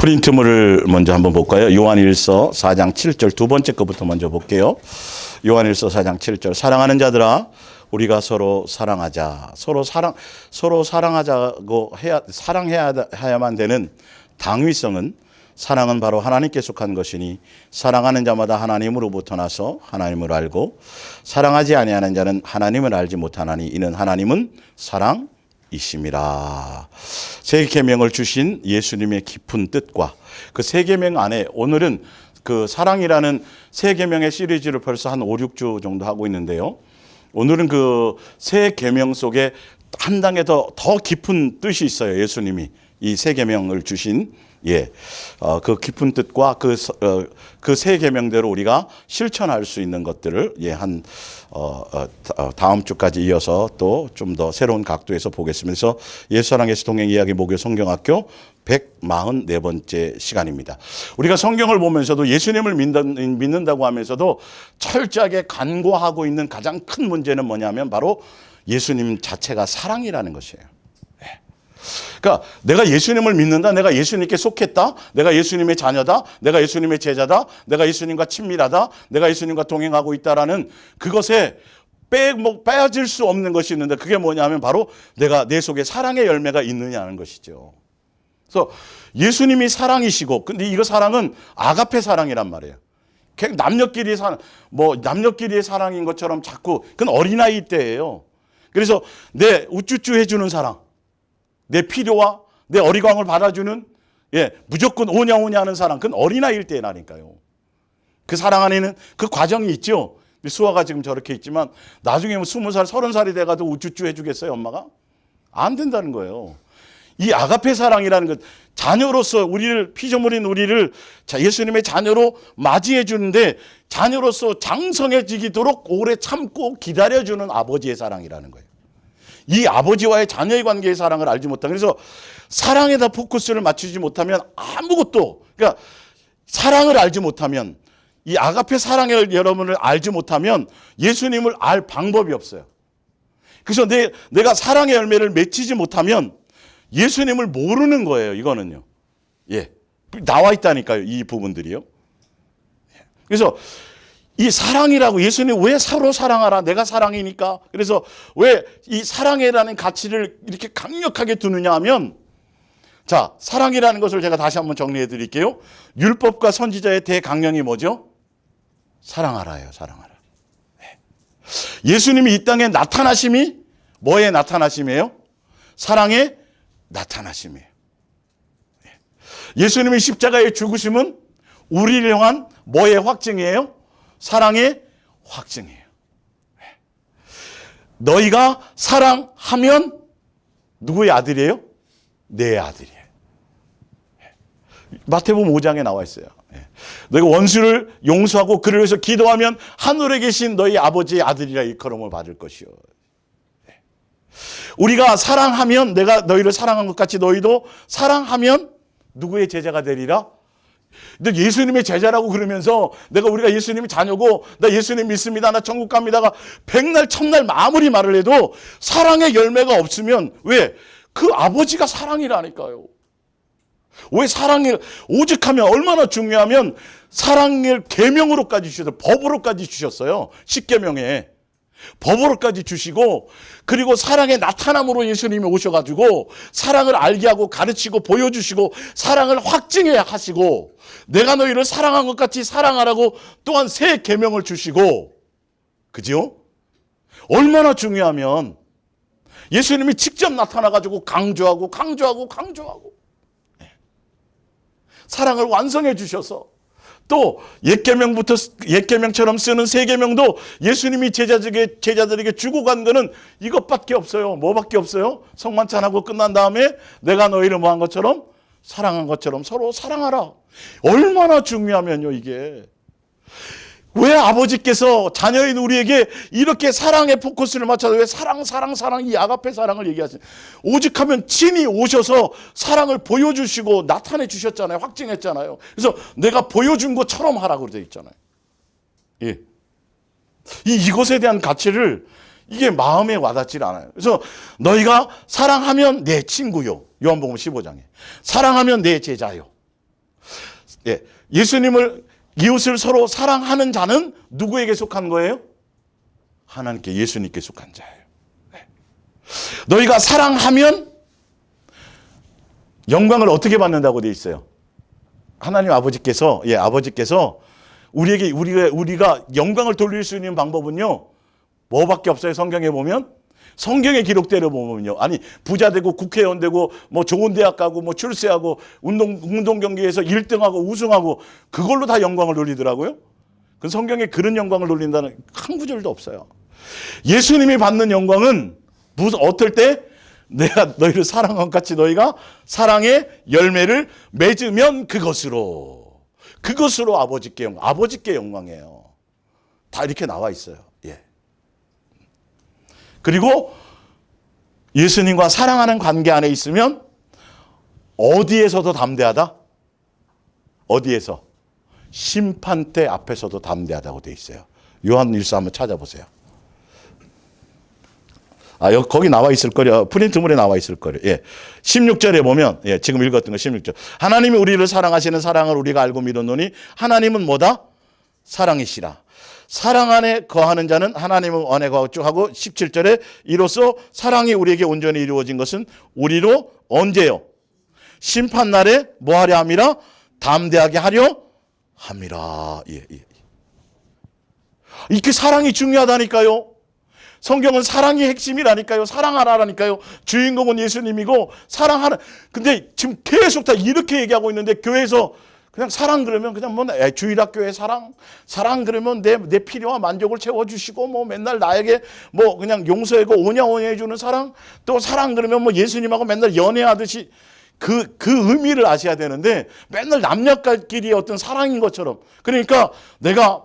프린트물을 먼저 한번 볼까요? 요한일서 4장 7절 두 번째 거부터 먼저 볼게요. 요한일서 4장 7절 사랑하는 자들아 우리가 서로 사랑하자. 서로 사랑하자고 사랑해야만 되는 당위성은 사랑은 바로 하나님께 속한 것이니 사랑하는 자마다 하나님으로부터 나서 하나님을 알고 사랑하지 아니하는 자는 하나님을 알지 못하나니 이는 하나님은 사랑이심이라. 새 계명을 주신 예수님의 깊은 뜻과 그 새 계명 안에 오늘은 그 사랑이라는 새 계명의 시리즈를 벌써 한 5, 6주 정도 하고 있는데요. 오늘은 그 새 계명 속에 한 단계 더 깊은 뜻이 있어요. 예수님이 이 새 계명을 주신 그 깊은 뜻과 그 새 계명대로 우리가 실천할 수 있는 것들을 다음 주까지 이어서 또 좀 더 새로운 각도에서 보겠습니다. 그래서 예수사랑예수 동행 이야기 목요 성경학교 144번째 시간입니다. 우리가 성경을 보면서도 예수님을 믿는다고 하면서도 철저하게 간과하고 있는 가장 큰 문제는 뭐냐면 바로 예수님 자체가 사랑이라는 것이에요. 그러니까 내가 예수님을 믿는다, 내가 예수님께 속했다, 내가 예수님의 자녀다, 내가 예수님의 제자다, 내가 예수님과 친밀하다, 내가 예수님과 동행하고 있다라는 그것에 빼앗을 수 없는 것이 있는데 그게 뭐냐면 바로 내가 내 속에 사랑의 열매가 있느냐는 것이죠. 그래서 예수님이 사랑이시고, 근데 이거 사랑은 아가페 사랑이란 말이에요. 남녀끼리의 사랑인 것처럼 자꾸 그건 어린아이 때예요. 그래서 내 우쭈쭈 해주는 사랑, 내 필요와 내 어리광을 받아주는 무조건 오냐오냐 하는 사랑, 그건 어린아이일 때라니까요. 그 사랑 안에는 그 과정이 있죠. 수아가 지금 저렇게 있지만 나중에 20살, 30살이 돼가도 우쭈쭈 해주겠어요, 엄마가? 안 된다는 거예요. 이 아가페 사랑이라는 것, 자녀로서 피조물인 우리를 예수님의 자녀로 맞이해 주는데 자녀로서 장성해지도록 오래 참고 기다려주는 아버지의 사랑이라는 거예요. 이 아버지와의 자녀의 관계의 사랑을 알지 못하고, 그래서 사랑에다 포커스를 맞추지 못하면 그러니까 사랑을 알지 못하면, 이 아가페 사랑을 여러분을 알지 못하면 예수님을 알 방법이 없어요. 그래서 내가 사랑의 열매를 맺히지 못하면 예수님을 모르는 거예요. 이거는요. 나와 있다니까요. 이 부분들이요. 그래서 이 사랑이라고, 예수님 왜 서로 사랑하라? 내가 사랑이니까. 그래서 왜 이 사랑이라는 가치를 이렇게 강력하게 두느냐 하면, 자, 사랑이라는 것을 제가 다시 한번 정리해 드릴게요. 율법과 선지자의 대강령이 뭐죠? 사랑하라예요. 사랑하라. 예수님이 이 땅에 나타나심이 뭐의 나타나심이에요? 사랑의 나타나심이에요. 예수님이 십자가의 죽으심은 우리를 향한 뭐의 확증이에요? 사랑의 확증이에요. 너희가 사랑하면 누구의 아들이에요? 내 아들이에요. 마태복음 5장에 나와 있어요. 너희가 원수를 용서하고 그를 위해서 기도하면 하늘에 계신 너희 아버지의 아들이라 일컬음을 받을 것이요. 우리가 사랑하면, 내가 너희를 사랑한 것 같이 너희도 사랑하면 누구의 제자가 되리라? 근데 예수님의 제자라고 그러면서 우리가 예수님의 자녀고 나 예수님 믿습니다, 나 천국 갑니다가 백날 천날 아무리 말을 해도 사랑의 열매가 없으면, 왜? 그 아버지가 사랑이라니까요. 왜 사랑을 오직하면 얼마나 중요하면 사랑을 계명으로까지 주셨어요. 법으로까지 주셨어요. 십계명에 법으로까지 주시고, 그리고 사랑의 나타남으로 예수님이 오셔가지고 사랑을 알게 하고 가르치고 보여주시고 사랑을 확증해 하시고, 내가 너희를 사랑한 것 같이 사랑하라고 또한 새 계명을 주시고, 그죠? 얼마나 중요하면 예수님이 직접 나타나가지고 강조하고 사랑을 완성해 주셔서, 또 옛계명처럼 쓰는 새 계명도 예수님이 제자들에게 주고 간 거는 이것밖에 없어요. 뭐밖에 없어요? 성만찬하고 끝난 다음에 내가 너희를 뭐한 것처럼 사랑한 것처럼 서로 사랑하라. 얼마나 중요하면요, 이게. 왜 아버지께서 자녀인 우리에게 이렇게 사랑의 포커스를 맞춰서 왜 사랑 이 아가페 사랑을 얘기하시는, 오직하면 친히 오셔서 사랑을 보여주시고 나타내 주셨잖아요. 확증했잖아요. 그래서 내가 보여준 것처럼 하라고 되어 있잖아요. 이것에 대한 가치를 이게 마음에 와닿질 않아요. 그래서 너희가 사랑하면 내 친구요. 요한복음 15장에. 사랑하면 내 제자요. 예, 예수님을 이웃을 서로 사랑하는 자는 누구에게 속한 거예요? 하나님께 예수님께 속한 자예요. 네. 너희가 사랑하면 영광을 어떻게 받는다고 돼 있어요? 하나님 아버지께서 아버지께서 우리가 영광을 돌릴 수 있는 방법은요. 뭐밖에 없어요? 성경에 보면 성경의 기록대로 보면요. 아니 부자 되고 국회의원 되고 뭐 좋은 대학 가고 뭐 출세하고 운동 경기에서 1등하고 우승하고 그걸로 다 영광을 돌리더라고요. 그 성경에 그런 영광을 돌린다는 한 구절도 없어요. 예수님이 받는 영광은 어떨 때 내가 너희를 사랑한 같이 너희가 사랑의 열매를 맺으면 그것으로 아버지께 영광이에요. 다 이렇게 나와 있어요. 예. 그리고 예수님과 사랑하는 관계 안에 있으면 어디에서도 담대하다? 어디에서? 심판대 앞에서도 담대하다고 돼 있어요. 요한일서 한번 찾아보세요. 거기 나와 있을 거려. 프린트물에 나와 있을 거려. 예. 16절에 보면, 지금 읽었던 거 16절. 하나님이 우리를 사랑하시는 사랑을 우리가 알고 믿었노니 하나님은 뭐다? 사랑이시라. 사랑 안에 거하는 자는 하나님은 안에 거하고 쭉 하고 17절에 이로써 사랑이 우리에게 온전히 이루어진 것은 우리로 언제요? 심판날에 뭐 하려 함이라? 담대하게 하려 함이라. 예. 이렇게 사랑이 중요하다니까요. 성경은 사랑이 핵심이라니까요. 사랑하라라니까요. 주인공은 예수님이고 사랑하라. 근데 지금 계속 다 이렇게 얘기하고 있는데 교회에서 그냥 사랑 그러면 그냥 뭐 주일학교의 사랑 그러면 내 필요와 만족을 채워주시고 뭐 맨날 나에게 뭐 그냥 용서하고 오냐오냐 해주는 사랑, 또 사랑 그러면 뭐 예수님하고 맨날 연애하듯이 그 의미를 아셔야 되는데 맨날 남녀끼리의 어떤 사랑인 것처럼. 그러니까 내가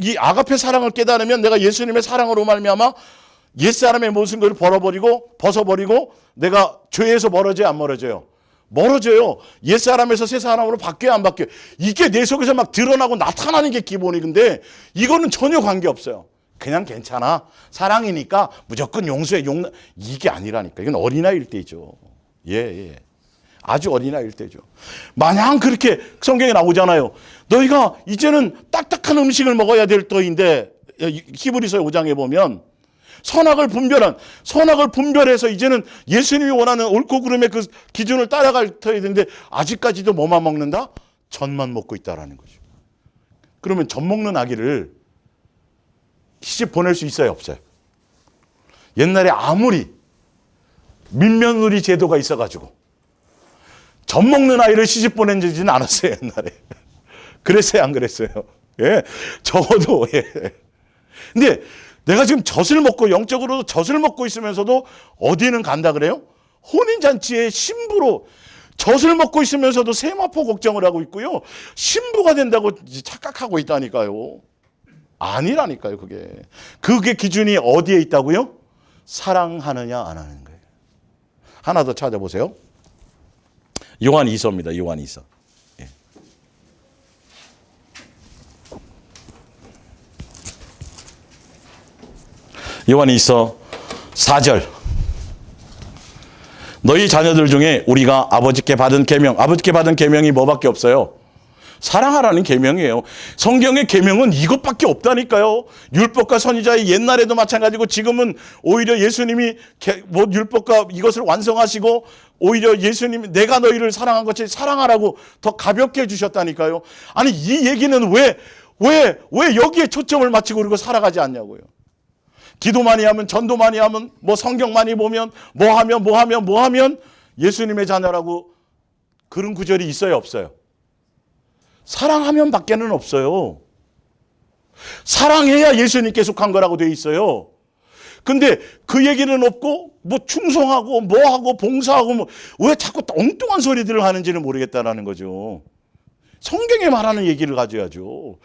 이 아가페 사랑을 깨달으면 내가 예수님의 사랑으로 말미암아 옛사람의 모든 것을 벗어버리고 내가 죄에서 멀어져요, 안 멀어져요? 멀어져요. 옛사람에서 새사람으로 바뀌어요, 안 바뀌어요? 이게 내 속에서 막 드러나고 나타나는 게 기본이근데 이거는 전혀 관계없어요. 그냥 괜찮아. 사랑이니까 무조건 용서해. 이게 아니라니까. 이건 어린아이일 때죠. 예. 아주 어린아이일 때죠. 마냥 그렇게 성경에 나오잖아요. 너희가 이제는 딱딱한 음식을 먹어야 될 터인데 히브리서 5장에 보면 선악을 분별해서 이제는 예수님이 원하는 옳고 그름의 그 기준을 따라갈 터야 되는데 아직까지도 뭐만 먹는다? 젖만 먹고 있다라는 거죠. 그러면 젖 먹는 아기를 시집 보낼 수 있어요, 없어요? 옛날에 아무리 민면누리 제도가 있어가지고 젖 먹는 아이를 시집 보낸지는 않았어요, 옛날에. 그랬어요, 안 그랬어요? 예, 적어도 예. 근데 내가 지금 젖을 먹고 영적으로도 젖을 먹고 있으면서도 어디는 간다 그래요? 혼인잔치에 신부로 젖을 먹고 있으면서도 세마포 걱정을 하고 있고요. 신부가 된다고 착각하고 있다니까요. 아니라니까요, 그게. 그게 기준이 어디에 있다고요? 사랑하느냐 안 하는 거예요. 하나 더 찾아보세요. 요한이서입니다. 요한이서. 예. 요한이서 4절. 너희 자녀들 중에 우리가 아버지께 받은 계명이 뭐밖에 없어요? 사랑하라는 계명이에요. 성경의 계명은 이것밖에 없다니까요. 율법과 선지자의 옛날에도 마찬가지고 지금은 오히려 예수님이 율법과 이것을 완성하시고 오히려 예수님이 내가 너희를 사랑한 것처럼 사랑하라고 더 가볍게 해주셨다니까요. 아니 이 얘기는 왜 여기에 초점을 맞추고 그리고 살아가지 않냐고요. 기도 많이 하면, 전도 많이 하면, 뭐 성경 많이 보면, 뭐 하면 예수님의 자녀라고 그런 구절이 있어요, 없어요? 사랑하면 밖에는 없어요. 사랑해야 예수님께 속한 거라고 돼 있어요. 근데 그 얘기는 없고 뭐 충성하고 뭐하고 봉사하고 왜 자꾸 엉뚱한 소리들을 하는지는 모르겠다라는 거죠. 성경에 말하는 얘기를 가져야죠.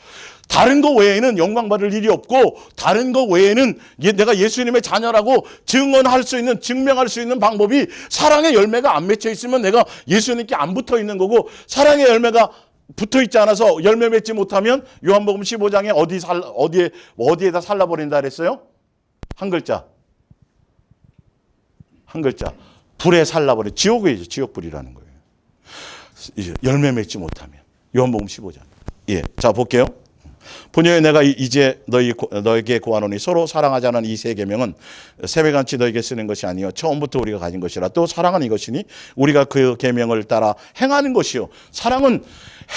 다른 거 외에는 영광 받을 일이 없고 다른 거 외에는 내가 예수님의 자녀라고 증언할 수 있는, 증명할 수 있는 방법이 사랑의 열매가 안 맺혀 있으면 내가 예수님께 안 붙어 있는 거고, 사랑의 열매가 붙어 있지 않아서 열매 맺지 못하면 요한복음 15장에 어디에다 살라버린다 그랬어요? 한 글자. 불에 살라버려. 지옥이죠. 지옥불이라는 거예요. 이제 열매 맺지 못하면. 요한복음 15장. 예. 자, 볼게요. 본여에 내가 이제 너에게 구하노니 서로 사랑하자는 이 세 계명은 세배같이 너에게 쓰는 것이 아니요 처음부터 우리가 가진 것이라. 또 사랑은 이것이니 우리가 그 계명을 따라 행하는 것이요. 사랑은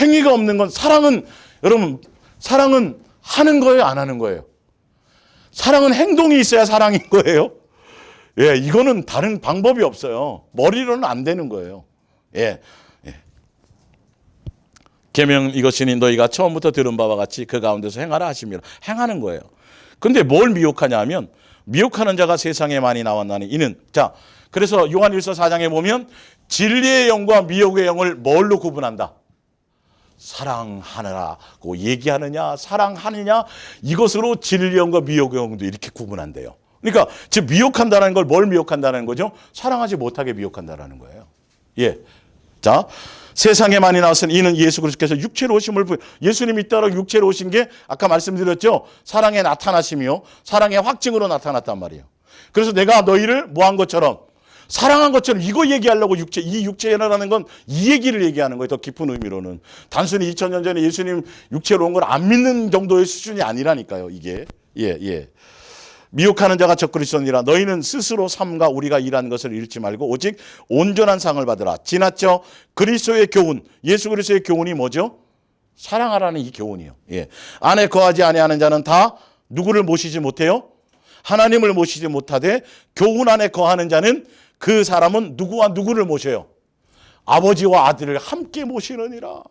행위가 없는 건, 사랑은 여러분, 사랑은 하는 거예요, 안 하는 거예요? 사랑은 행동이 있어야 사랑인 거예요. 예, 이거는 다른 방법이 없어요. 머리로는 안 되는 거예요. 예. 계명 이것이니 너희가 처음부터 들은 바와 같이 그 가운데서 행하라 하심이라. 행하는 거예요. 근데 뭘 미혹하냐 하면, 미혹하는 자가 세상에 많이 나왔나니 이는, 자, 그래서 요한일서 4장에 보면 진리의 영과 미혹의 영을 뭘로 구분한다? 사랑하느라고 얘기하느냐, 사랑하느냐, 이것으로 진리의 영과 미혹의 영도 이렇게 구분한대요. 그러니까 즉 미혹한다는 걸 뭘 미혹한다는 거죠? 사랑하지 못하게 미혹한다는 거예요. 예. 자, 세상에 많이 나왔으니 이는 예수 그리스도께서 육체로 오심을 예수님이 따라 육체로 오신 게 아까 말씀드렸죠. 사랑의 나타나심이요, 사랑의 확증으로 나타났단 말이에요. 그래서 내가 너희를 뭐 한 것처럼, 사랑한 것처럼, 이거 얘기하려고 이 육체라는 건 이 얘기를 얘기하는 거예요. 더 깊은 의미로는 단순히 2000년 전에 예수님 육체로 온 걸 안 믿는 정도의 수준이 아니라니까요. 이게 예. 미혹하는 자가 적그리스도니라. 너희는 스스로 삶과 우리가 일하는 것을 잃지 말고 오직 온전한 상을 받으라. 지났죠. 그리스도의 교훈, 예수 그리스도의 교훈이 뭐죠? 사랑하라는 이 교훈이요. 예. 안에 거하지 아니하는 자는 다 누구를 모시지 못해요? 하나님을 모시지 못하되 교훈 안에 거하는 자는 그 사람은 누구와 누구를 모셔요? 아버지와 아들을 함께 모시느니라.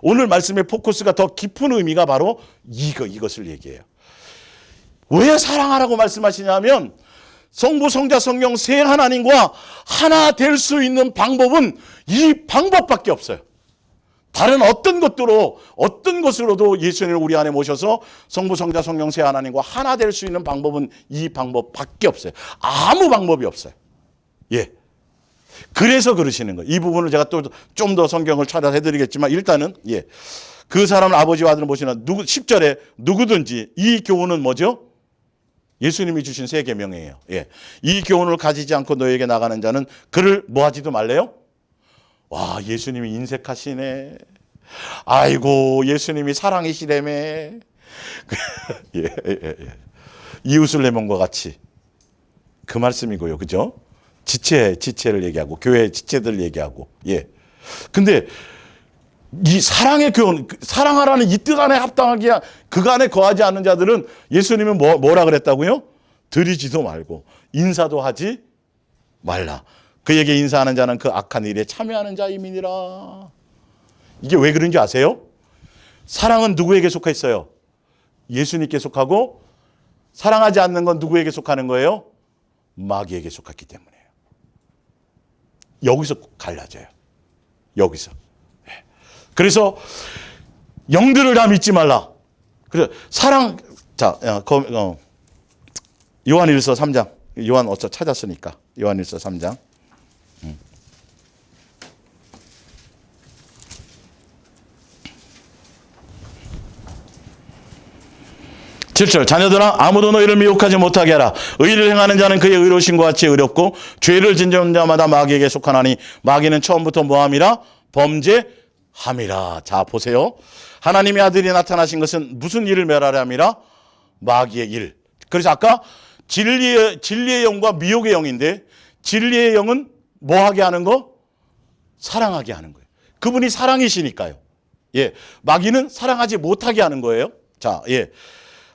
오늘 말씀의 포커스가 더 깊은 의미가 바로 이것을 얘기해요. 왜 사랑하라고 말씀하시냐면, 성부, 성자, 성령 세 하나님과 하나 될 수 있는 방법은 이 방법밖에 없어요. 다른 어떤 것으로도 예수님을 우리 안에 모셔서 성부, 성자, 성령 세 하나님과 하나 될 수 있는 방법은 이 방법밖에 없어요. 아무 방법이 없어요. 예. 그래서 그러시는 거예요. 이 부분을 제가 또 좀 더 성경을 찾아서 해드리겠지만, 일단은 예, 그 사람을 아버지와 아들을 모시는 10절에 누구든지, 이 교훈은 뭐죠? 예수님이 주신 세 계명이에요. 예. 이 교훈을 가지지 않고 너에게 나가는 자는 그를 뭐 하지도 말래요? 와, 예수님이 인색하시네. 아이고, 예수님이 사랑이시라며. 예. 이웃을 내 몸과 같이. 그 말씀이고요. 그죠? 지체를 얘기하고, 교회의 지체들 얘기하고. 예. 근데 이 사랑의 교훈, 사랑하라는 이 뜻 안에 합당하게 그 안에 거하지 않는 자들은 예수님은 뭐라 그랬다고요? 드리지도 말고 인사도 하지 말라. 그에게 인사하는 자는 그 악한 일에 참여하는 자임이니라. 이게 왜 그런지 아세요? 사랑은 누구에게 속해 있어요? 예수님께 속하고, 사랑하지 않는 건 누구에게 속하는 거예요? 마귀에게 속했기 때문이에요. 여기서 갈라져요. 여기서. 그래서 영들을 다 믿지 말라. 그래서 요한일서 3장. 요한 어쩌 찾았으니까. 요한일서 3장. 7절, 자녀들아 아무도 너희를 미혹하지 못하게 하라. 의를 행하는 자는 그의 의로우신 것 같이 의롭고 죄를 짓는 자마다 마귀에게 속하나니 마귀는 처음부터 뭐함이라? 범죄함이라. 자, 보세요. 하나님의 아들이 나타나신 것은 무슨 일을 멸하려 함이라? 마귀의 일. 그래서 아까 진리의 영과 미혹의 영인데, 진리의 영은 뭐하게 하는 거? 사랑하게 하는 거예요. 그분이 사랑이시니까요. 예, 마귀는 사랑하지 못하게 하는 거예요. 자, 예.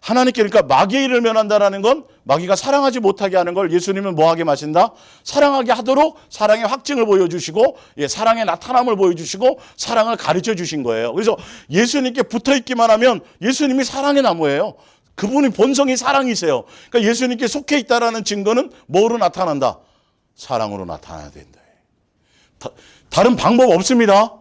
하나님께, 그러니까 마귀의 일을 면한다라는 건 마귀가 사랑하지 못하게 하는 걸 예수님은 뭐하게 마신다? 사랑하게 하도록 사랑의 확증을 보여주시고, 예, 사랑의 나타남을 보여주시고 사랑을 가르쳐 주신 거예요. 그래서 예수님께 붙어있기만 하면 예수님이 사랑의 나무예요. 그분이 본성이 사랑이세요. 그러니까 예수님께 속해 있다라는 증거는 뭐로 나타난다? 사랑으로 나타나야 된다. 다른 방법 없습니다.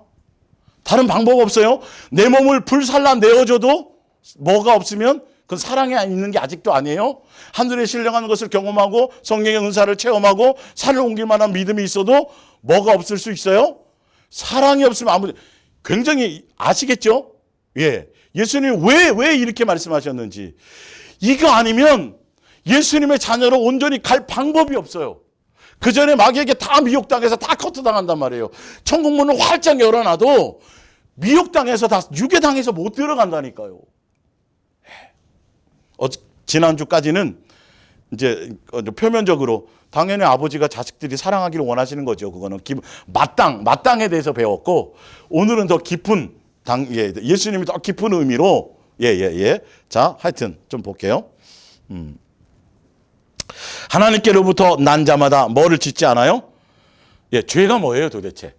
다른 방법 없어요. 내 몸을 불살라 내어줘도 뭐가 없으면 그건 사랑이 있는 게 아직도 아니에요. 하늘에 신령한 것을 경험하고 성령의 은사를 체험하고 산을 옮길 만한 믿음이 있어도 뭐가 없을 수 있어요? 사랑이 없으면 아무도. 굉장히 아시겠죠? 예. 예수님이 왜 이렇게 말씀하셨는지. 이거 아니면 예수님의 자녀로 온전히 갈 방법이 없어요. 그 전에 마귀에게 다 미혹당해서 다 커트당한단 말이에요. 천국문을 활짝 열어놔도 미혹당해서 다 유괴당해서 못 들어간다니까요. 지난주까지는 이제 표면적으로 당연히 아버지가 자식들이 사랑하기를 원하시는 거죠. 그거는 마땅에 대해서 배웠고, 오늘은 더 깊은 예수님이 더 깊은 의미로 자, 하여튼 좀 볼게요. 하나님께로부터 난 자마다 뭐를 짓지 않아요? 죄가 뭐예요, 도대체?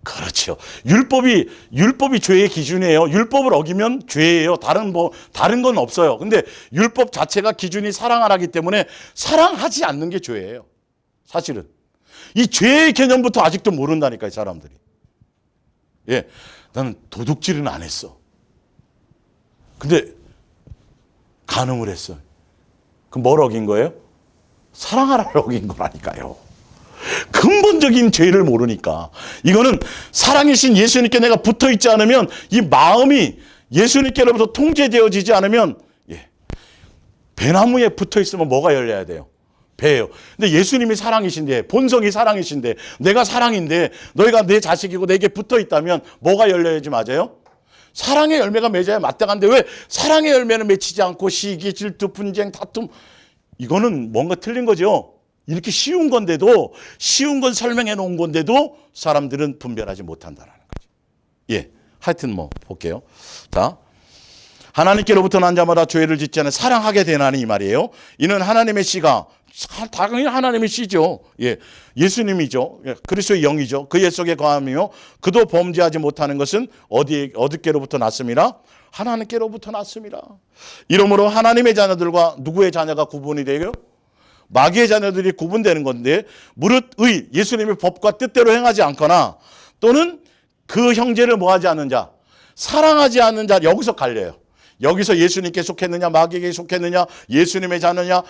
그렇죠. 율법이 죄의 기준이에요. 율법을 어기면 죄예요. 다른 건 없어요. 근데 율법 자체가 기준이 사랑하라기 때문에 사랑하지 않는 게 죄예요. 사실은. 이 죄의 개념부터 아직도 모른다니까요, 사람들이. 나는 도둑질은 안 했어. 근데 간음을 했어. 그럼 뭘 어긴 거예요? 사랑하라를 어긴 거라니까요. 근본적인 죄를 모르니까. 이거는 사랑이신 예수님께 내가 붙어 있지 않으면, 이 마음이 예수님께로부터 통제되어지지 않으면, 배나무에 붙어 있으면 뭐가 열려야 돼요? 배예요. 근데 예수님이 사랑이신데, 본성이 사랑이신데, 내가 사랑인데, 너희가 내 자식이고 내게 붙어 있다면 뭐가 열려야지 맞아요? 사랑의 열매가 맺어야 마땅한데, 왜 사랑의 열매는 맺히지 않고 시기, 질투, 분쟁, 다툼, 이거는 뭔가 틀린 거죠. 이렇게 쉬운 건데도, 쉬운 건 설명해 놓은 건데도 사람들은 분별하지 못한다는 거죠. 하여튼 볼게요. 자, 하나님께로부터 난 자마다 죄를 짓지 않아 사랑하게 되나니 이 말이에요. 이는 하나님의 씨가, 당연히 하나님의 씨죠. 예수님이죠. 그리스도의 영이죠. 그 옛 속에 거하며 그도 범죄하지 못하는 것은 어디께로부터 났습니다? 하나님께로부터 났습니다. 이러므로 하나님의 자녀들과 누구의 자녀가 구분이 되요? 마귀의 자녀들이 구분되는 건데, 무릇 예수님의 법과 뜻대로 행하지 않거나, 또는 그 형제를 뭐하지 않는 자, 사랑하지 않는 자, 여기서 갈려요. 여기서 예수님께 속했느냐, 마귀에게 속했느냐, 예수님의 자녀냐,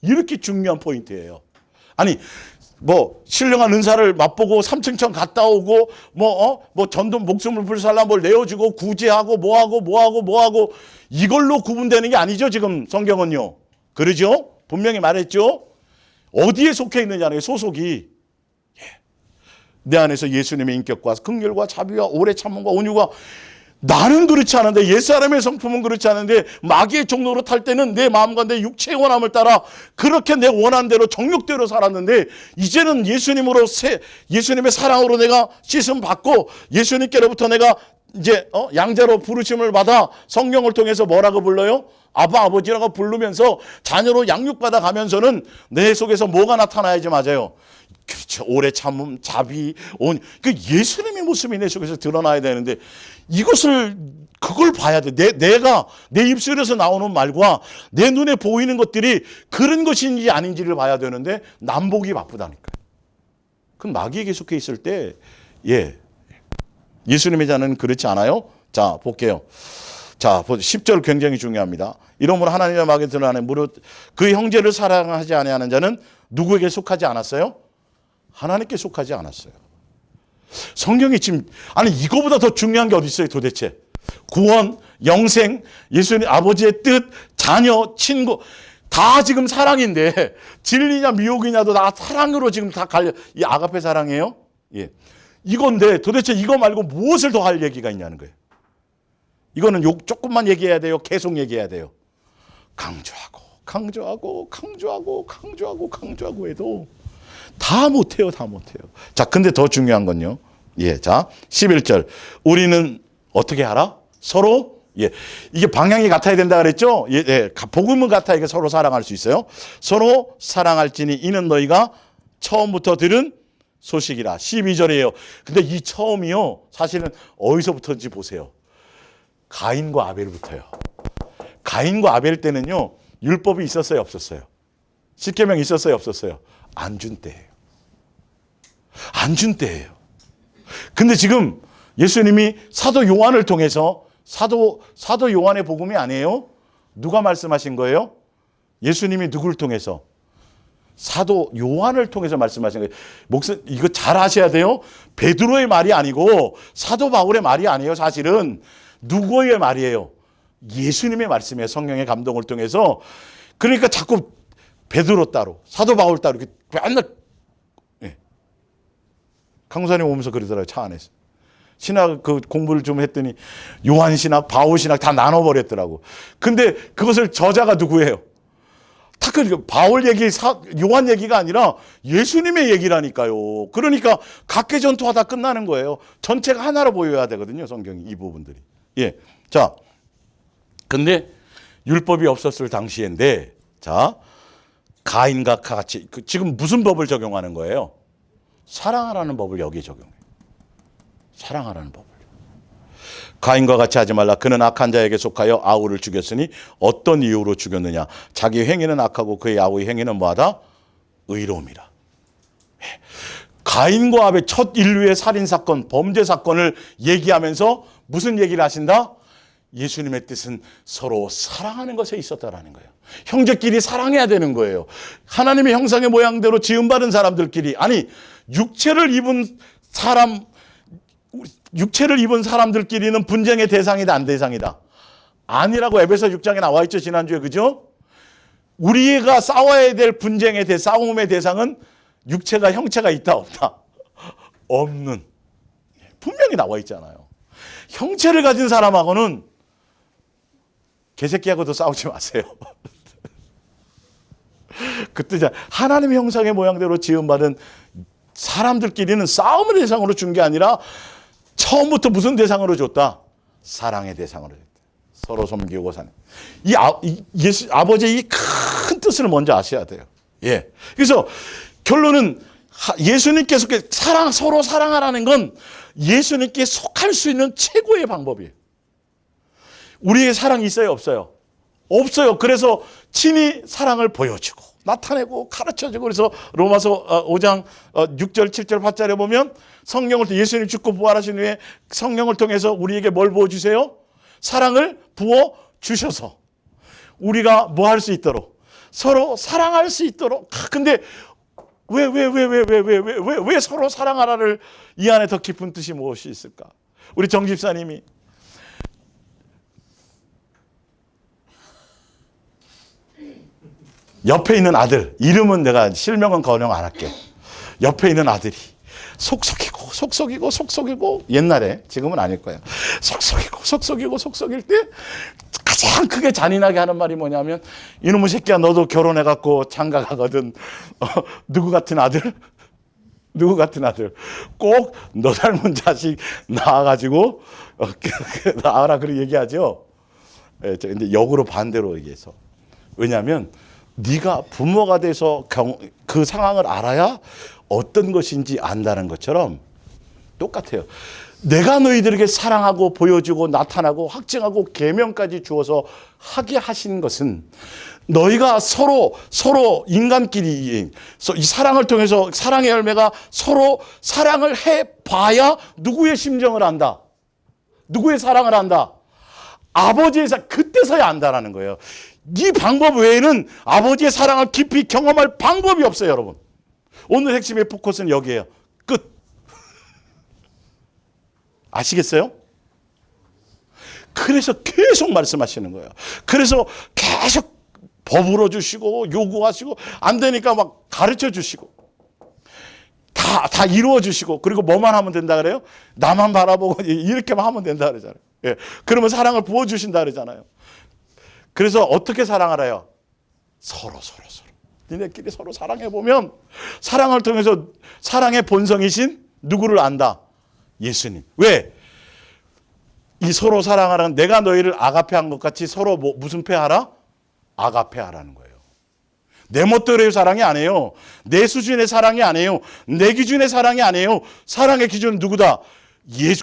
이렇게 중요한 포인트예요. 아니, 신령한 은사를 맛보고 삼층천 갔다 오고, 전도 목숨을 불살라 뭘 내어주고, 구제하고, 뭐하고, 이걸로 구분되는 게 아니죠, 지금 성경은요. 그러죠? 분명히 말했죠? 어디에 속해 있느냐는 소속이. 내 안에서 예수님의 인격과 긍휼과 자비와 오래 참음과 온유가, 나는 그렇지 않은데, 옛사람의 성품은 그렇지 않은데, 마귀의 종로로 탈 때는 내 마음과 내 육체의 원함을 따라 그렇게 내 원한 대로 정욕대로 살았는데, 이제는 예수님의 사랑으로 내가 씻음 받고, 예수님께로부터 내가 이제 양자로 부르심을 받아 성령을 통해서 뭐라고 불러요? 아버지라고 부르면서 자녀로 양육받아 가면서는 내 속에서 뭐가 나타나야지 맞아요? 그렇죠. 오래 참음, 자비, 그 예수님의 모습이 내 속에서 드러나야 되는데, 그걸 봐야 돼. 내 입술에서 나오는 말과 내 눈에 보이는 것들이 그런 것인지 아닌지를 봐야 되는데, 남보기 바쁘다니까요. 그건 마귀에게 속해 있을 때, 예수님의 자는 그렇지 않아요? 자, 볼게요. 자, 10절 굉장히 중요합니다. 이러므로 하나님의 마귀에 드러나는 무릇 그 형제를 사랑하지 아니하는 자는 누구에게 속하지 않았어요? 하나님께 속하지 않았어요. 성경이 지금, 아니, 이거보다 더 중요한 게 어디 있어요, 도대체? 구원, 영생, 예수님 아버지의 뜻, 자녀, 친구, 다 지금 사랑인데, 진리냐 미혹이냐도 다 사랑으로 지금 다 이 아가페 사랑이에요? 이건데 도대체 이거 말고 무엇을 더 할 얘기가 있냐는 거예요. 이거는 조금만 얘기해야 돼요? 계속 얘기해야 돼요? 강조하고 해도 다 못해요. 자, 근데 더 중요한 건요. 자, 11절. 우리는 어떻게 알아? 서로, 이게 방향이 같아야 된다 그랬죠? 복음은 같아야 서로 사랑할 수 있어요. 서로 사랑할지니 이는 너희가 처음부터 들은 소식이라. 12절이에요. 근데 이 처음이요, 사실은 어디서부터인지 보세요. 가인과 아벨부터요. 가인과 아벨 때는요, 율법이 있었어요, 없었어요? 십계명 있었어요, 없었어요? 안 준 때예요. 근데 지금 예수님이 사도 요한을 통해서, 사도 요한의 복음이 아니에요? 누가 말씀하신 거예요? 예수님이 누구를 통해서? 사도 요한을 통해서 말씀하신 거예요. 이거 잘 아셔야 돼요. 베드로의 말이 아니고 사도 바울의 말이 아니에요. 사실은 누구의 말이에요? 예수님의 말씀이에요. 성령의 감동을 통해서. 그러니까 자꾸 베드로 따로, 사도 바울 따로 이렇게 맨날 강사님 오면서 그러더라고요. 차 안에서. 신학 그 공부를 좀 했더니 요한신학, 바울신학 다 나눠버렸더라고. 근데 그것을 저자가 누구예요? 다 그 바울 얘기, 요한 얘기가 아니라 예수님의 얘기라니까요. 그러니까 각계 전투하다 끝나는 거예요. 전체가 하나로 보여야 되거든요. 성경이 이 부분들이. 예. 자, 근데 율법이 없었을 당시인데, 자, 가인과 같이 지금 무슨 법을 적용하는 거예요? 사랑하라는 법을 여기 적용해요. 사랑하라는 법을. 가인과 같이 하지 말라. 그는 악한 자에게 속하여 아우를 죽였으니 어떤 이유로 죽였느냐. 자기 행위는 악하고 그의 아우의 행위는 뭐하다? 의로움이라. 가인과 아벨 첫 인류의 살인사건, 범죄사건을 얘기하면서 무슨 얘기를 하신다? 예수님의 뜻은 서로 사랑하는 것에 있었다라는 거예요. 형제끼리 사랑해야 되는 거예요. 하나님의 형상의 모양대로 지음받은 사람들끼리, 아니 육체를 입은 사람들끼리는 분쟁의 대상이다, 안 대상이다? 아니라고 에베소 6장에 나와 있죠, 지난주에. 그죠? 우리가 싸워야 될 분쟁의 싸움의 대상은 육체가, 형체가 있다, 없다? 없는. 분명히 나와 있잖아요. 형체를 가진 사람하고는 개새끼하고도 싸우지 마세요. 그 뜻이야. 하나님의 형상의 모양대로 지음받은 사람들끼리는 싸움의 대상으로 준 게 아니라 처음부터 무슨 대상으로 줬다? 사랑의 대상으로 줬다. 서로 섬기고 사는. 아버지의 이 큰 뜻을 먼저 아셔야 돼요. 예. 그래서 결론은 예수님께서 서로 사랑하라는 건 예수님께 속할 수 있는 최고의 방법이에요. 우리에게 사랑이 있어요, 없어요? 없어요. 그래서 친히 사랑을 보여주고 나타내고 가르쳐주고. 그래서 로마서 5장 6절 7절 8절에 보면 성령을 통해 예수님 죽고 부활하신 후에 성령을 통해서 우리에게 뭘 부어주세요? 사랑을 부어주셔서 우리가 뭐 할 수 있도록? 서로 사랑할 수 있도록. 근데 왜 서로 사랑하라를 이 안에 더 깊은 뜻이 무엇이 있을까? 우리 정 집사님이 옆에 있는 아들, 이름은 내가 실명은 거명 안 할게. 옆에 있는 아들이 속썩이고 옛날에, 지금은 아닐 거예요. 속썩일 때 가장 크게 잔인하게 하는 말이 뭐냐면, 이놈의 새끼야 너도 결혼해갖고 장가 가거든. 누구 같은 아들? 꼭 너 닮은 자식 낳아가지고 낳아라, 그렇게 얘기하죠. 근데 역으로 반대로 얘기해서. 왜냐하면 네가 부모가 돼서 그 상황을 알아야 어떤 것인지 안다는 것처럼 똑같아요. 내가 너희들에게 사랑하고 보여주고 나타나고 확증하고 계명까지 주어서 하게 하신 것은 너희가 서로 인간끼리 이 사랑을 통해서, 사랑의 열매가 서로 사랑을 해봐야 누구의 심정을 안다? 누구의 사랑을 안다? 아버지의 그때서야 안다라는 거예요. 이 방법 외에는 아버지의 사랑을 깊이 경험할 방법이 없어요, 여러분. 오늘 핵심의 포커스는 여기에요. 끝. 아시겠어요? 그래서 계속 말씀하시는 거예요. 그래서 계속 법으로 주시고 요구하시고 안 되니까 막 가르쳐 주시고 다 이루어 주시고, 그리고 뭐만 하면 된다 그래요? 나만 바라보고 이렇게만 하면 된다 그러잖아요. 예. 그러면 사랑을 부어 주신다 그러잖아요. 그래서 어떻게 사랑하라요? 서로. 니네끼리 서로 사랑해보면 사랑을 통해서 사랑의 본성이신 누구를 안다? 예수님. 왜? 이 서로 사랑하라는, 내가 너희를 아가페한 것 같이 서로 무슨 페하라? 아가페하라는 거예요. 내 멋대로의 사랑이 아니에요. 내 수준의 사랑이 아니에요. 내 기준의 사랑이 아니에요. 사랑의 기준은 누구다?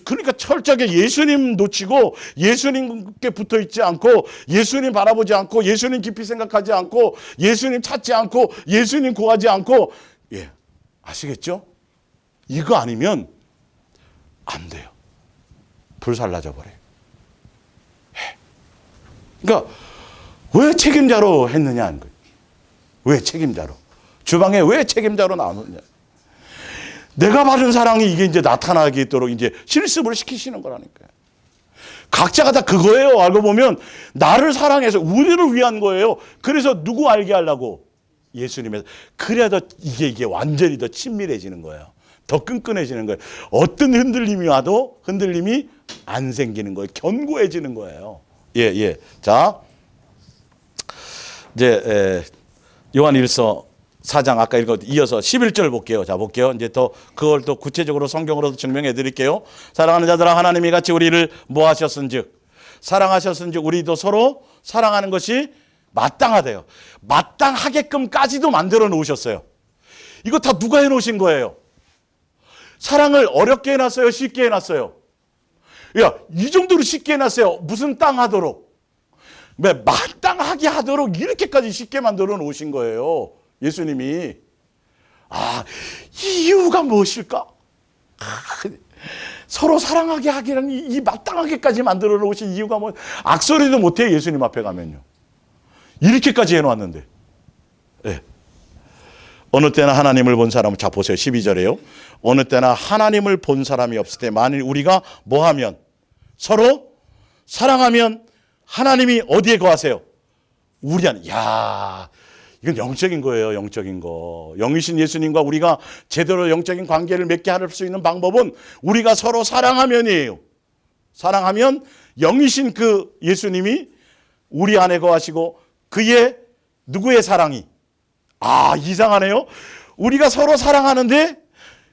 그러니까 철저하게 예수님 놓치고 예수님께 붙어 있지 않고, 예수님 바라보지 않고, 예수님 깊이 생각하지 않고, 예수님 찾지 않고, 예수님 구하지 않고. 예, 아시겠죠? 이거 아니면 안 돼요. 불살라져 버려요. 그러니까 왜 책임자로 했느냐 하는 거예요. 왜 책임자로? 주방에 왜 책임자로 나오느냐? 내가 받은 사랑이 이게 이제 나타나게 있도록 이제 실습을 시키시는 거라니까요. 각자가 다 그거예요. 알고 보면 나를 사랑해서 우리를 위한 거예요. 그래서 누구 알게 하려고? 예수님의. 그래야 더 이게 완전히 더 친밀해지는 거예요. 더 끈끈해지는 거예요. 어떤 흔들림이 와도 흔들림이 안 생기는 거예요. 견고해지는 거예요. 예, 예. 자, 이제 요한일서 4장 아까 이어서 11절 볼게요. 자, 볼게요. 이제 또 그걸 또 구체적으로 성경으로도 증명해 드릴게요. 사랑하는 자들아, 하나님이 같이 우리를 뭐 하셨은즉 사랑하셨은즉 우리도 서로 사랑하는 것이 마땅하대요. 마땅하게끔까지도 만들어 놓으셨어요. 이거 다 누가 해 놓으신 거예요? 사랑을 어렵게 해놨어요? 쉽게 해놨어요? 야, 이 정도로 쉽게 해놨어요. 무슨 땅 하도록. 마땅하게 하도록 이렇게까지 쉽게 만들어 놓으신 거예요. 예수님이. 이유가 무엇일까? 서로 사랑하게 하기는 이 마땅하게까지 만들어 놓으신 이유가 뭐, 악소리도 못해요. 예수님 앞에 가면요. 이렇게까지 해놓았는데. 네. 어느 때나 하나님을 본 사람은, 자 보세요. 12절에요. 어느 때나 하나님을 본 사람이 없을 때 만일 우리가 뭐 하면? 서로 사랑하면 하나님이 어디에 거하세요? 우리 안에. 야, 이건 영적인 거예요. 영적인 거. 영이신 예수님과 우리가 제대로 영적인 관계를 맺게 할 수 있는 방법은 우리가 서로 사랑하면이에요. 사랑하면 영이신 그 예수님이 우리 안에 거하시고 그의 누구의 사랑이? 이상하네요. 우리가 서로 사랑하는데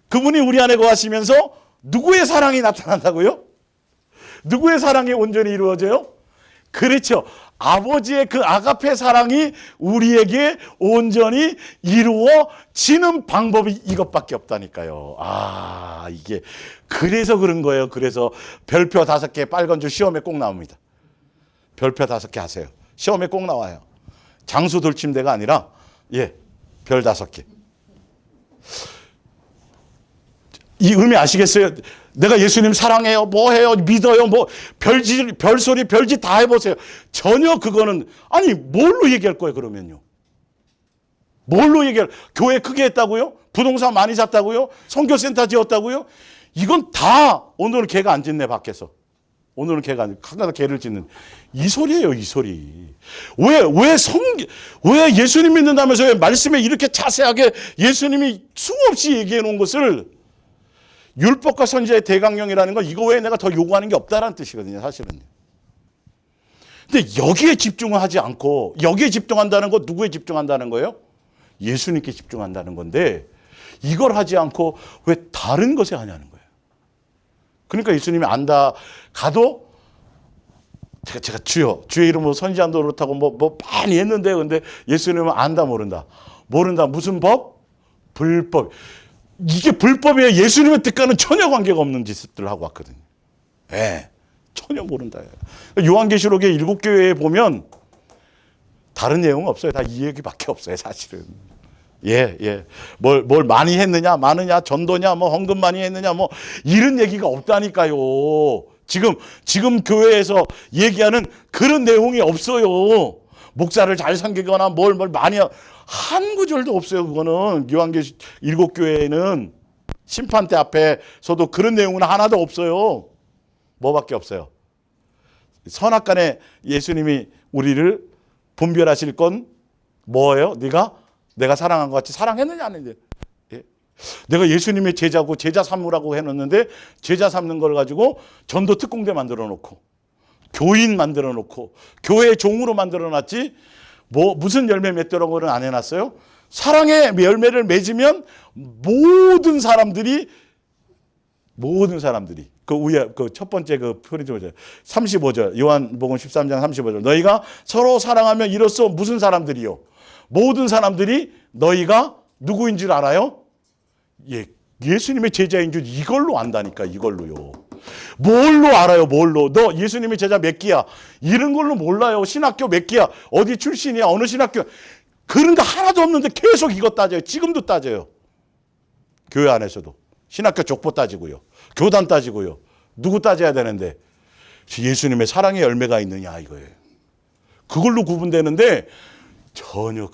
그분이 우리 안에 거하시면서 누구의 사랑이 나타난다고요? 누구의 사랑이 온전히 이루어져요? 그렇죠. 아버지의 그 아가페 사랑이 우리에게 온전히 이루어지는 방법이 이것밖에 없다니까요. 이게 그래서 그런 거예요. 그래서 별표 5개 빨간 줄 시험에 꼭 나옵니다. 별표 5개 하세요. 시험에 꼭 나와요. 장수 돌침대가 아니라 별 5개. 이 의미 아시겠어요? 내가 예수님 사랑해요, 뭐 해요, 믿어요, 뭐 별소리, 별짓 다 해보세요. 전혀 그거는, 뭘로 얘기할 거예요, 그러면요? 뭘로 교회 크게 했다고요? 부동산 많이 샀다고요? 선교센터 지었다고요? 이건 다 오늘은 개가 안 짖네, 밖에서. 오늘은 개가 하나가 개를 짖는 이 소리예요, 이 소리. 왜 예수님 믿는다면서 왜 말씀에 이렇게 자세하게 예수님이 수없이 얘기해 놓은 것을 율법과 선지자의 대강령이라는 건 이거 외에 내가 더 요구하는 게 없다라는 뜻이거든요, 사실은요. 근데 여기에 집중을 하지 않고 여기에 집중한다는 거 누구에 집중한다는 거예요? 예수님께 집중한다는 건데 이걸 하지 않고 왜 다른 것에 하냐는 거예요. 그러니까 예수님이 안다 가도 제가 주의 이름으로 선지자도 그렇다고 뭐 많이 했는데 근데 예수님은 안다 모른다. 무슨 법? 불법. 이게 불법이에요. 예수님의 뜻과는 전혀 관계가 없는 짓들을 하고 왔거든요. 전혀 모른다. 요한계시록의 7교회에 보면 다른 내용은 없어요. 다 이 얘기밖에 없어요, 사실은. 뭘 많이 했느냐, 많으냐, 전도냐, 뭐 헌금 많이 했느냐, 뭐 이런 얘기가 없다니까요. 지금 교회에서 얘기하는 그런 내용이 없어요. 목사를 잘 섬기거나 뭘 많이 한 구절도 없어요. 그거는 요한계시 7교회에는 심판대 앞에서도 그런 내용은 하나도 없어요. 뭐밖에 없어요? 선악간에 예수님이 우리를 분별하실 건 뭐예요? 내가 사랑한 것 같이 사랑했느냐 안 했느냐. 내가 예수님의 제자고 제자 삼으라고 해놓는데 제자 삼는 걸 가지고 전도 특공대 만들어 놓고 교인 만들어 놓고 교회 종으로 만들어 놨지 무슨 열매 맺더라고는 안 해놨어요. 사랑의 열매를 맺으면 모든 사람들이 그 위에 그 첫 번째 그 표리 좀 보세요. 35절 요한복음 13장 35절 너희가 서로 사랑하면 이로써 무슨 사람들이요? 모든 사람들이 너희가 누구인 줄 알아요? 예수님의 제자인 줄 이걸로 안다니까. 이걸로요. 뭘로 알아요? 뭘로? 너 예수님의 제자 몇 기야? 이런 걸로 몰라요. 신학교 몇 기야? 어디 출신이야? 어느 신학교? 그런 거 하나도 없는데 계속 이거 따져요. 지금도 따져요. 교회 안에서도. 신학교 족보 따지고요. 교단 따지고요. 누구 따져야 되는데 예수님의 사랑의 열매가 있느냐 이거예요. 그걸로 구분되는데 전혀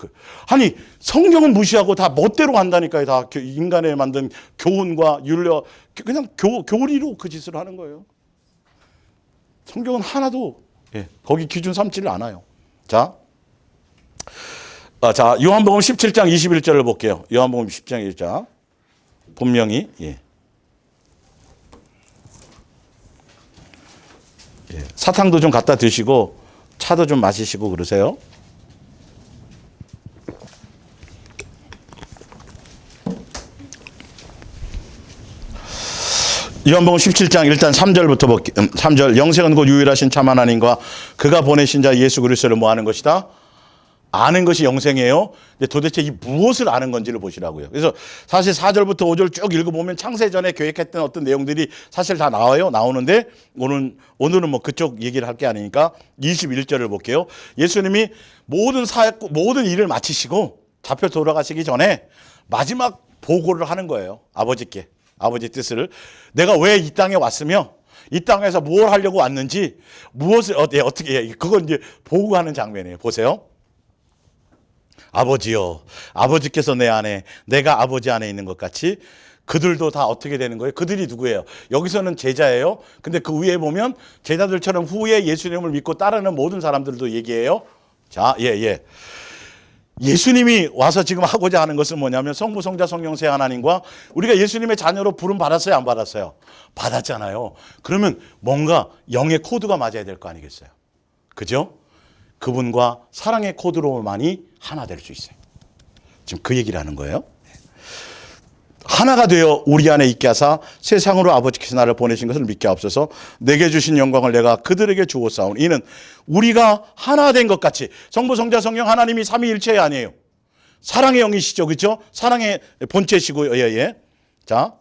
성경은 무시하고 다 멋대로 간다니까요. 다 인간에 만든 교훈과 윤례 그냥 교리로 그 짓을 하는 거예요. 성경은 하나도 거기 기준 삼지를 않아요. 자, 요한복음 17장 21절을 볼게요. 요한복음 17장 1장 분명히 사탕도 좀 갖다 드시고 차도 좀 마시시고 그러세요. 요한복음 17장 일단 3절부터 볼게요. 3절 영생은 곧 유일하신 참 하나님과 그가 보내신 자 예수 그리스도를 뭐 하는 것이다? 아는 것이 영생이에요. 근데 도대체 이 무엇을 아는 건지를 보시라고요. 그래서 사실 4절부터 5절 쭉 읽어보면 창세전에 계획했던 어떤 내용들이 사실 다 나오는데 오늘은 뭐 그쪽 얘기를 할 게 아니니까 21절을 볼게요. 예수님이 모든 일을 마치시고 잡혀 돌아가시기 전에 마지막 보고를 하는 거예요. 아버지께. 아버지 뜻을. 내가 왜 이 땅에 왔으며 이 땅에서 뭘 하려고 왔는지 무엇을 어떻게 그건 이제 보고하는 장면이에요. 보세요. 아버지요, 아버지께서 내 안에 내가 아버지 안에 있는 것 같이 그들도 다 어떻게 되는 거예요? 그들이 누구예요? 여기서는 제자예요. 근데 그 위에 보면 제자들처럼 후에 예수님을 믿고 따르는 모든 사람들도 얘기해요. 자, 예수님이 와서 지금 하고자 하는 것은 뭐냐면 성부, 성자, 성령 세 하나님과 우리가 예수님의 자녀로 부름 받았어요? 안 받았어요? 받았잖아요. 그러면 뭔가 영의 코드가 맞아야 될 거 아니겠어요? 그죠? 그분과 사랑의 코드로만이 하나 될 수 있어요. 지금 그 얘기를 하는 거예요. 하나가 되어 우리 안에 있게 하사 세상으로 아버지께서 나를 보내신 것을 믿게 하옵소서. 내게 주신 영광을 내가 그들에게 주었사오니 이는 우리가 하나 된 것 같이 성부 성자 성령 하나님이 삼위일체 아니에요. 사랑의 영이시죠. 그렇죠? 사랑의 본체시고 자,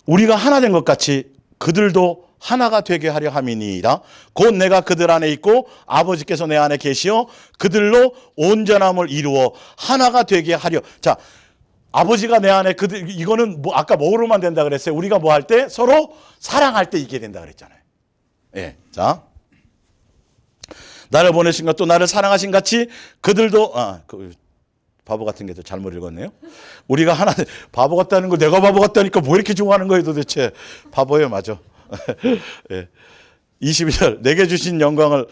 우리가 하나 된 것 같이 그들도 하나가 되게 하려 함이니이다. 곧 내가 그들 안에 있고 아버지께서 내 안에 계시어 그들로 온전함을 이루어 하나가 되게 하려. 자, 아버지가 내 안에 그들 이거는 뭐 아까 뭐로만 된다 그랬어요? 우리가 뭐 할 때 서로 사랑할 때 이게 된다 그랬잖아요. 자, 나를 보내신 것 또 나를 사랑하신 같이 그들도 바보 같은 게 더 잘못 읽었네요. 우리가 하나 바보 같다는 거 내가 바보 같다니까 뭐 이렇게 좋아하는 거예요 도대체. 바보예요, 맞아. 22절 내게 주신 영광을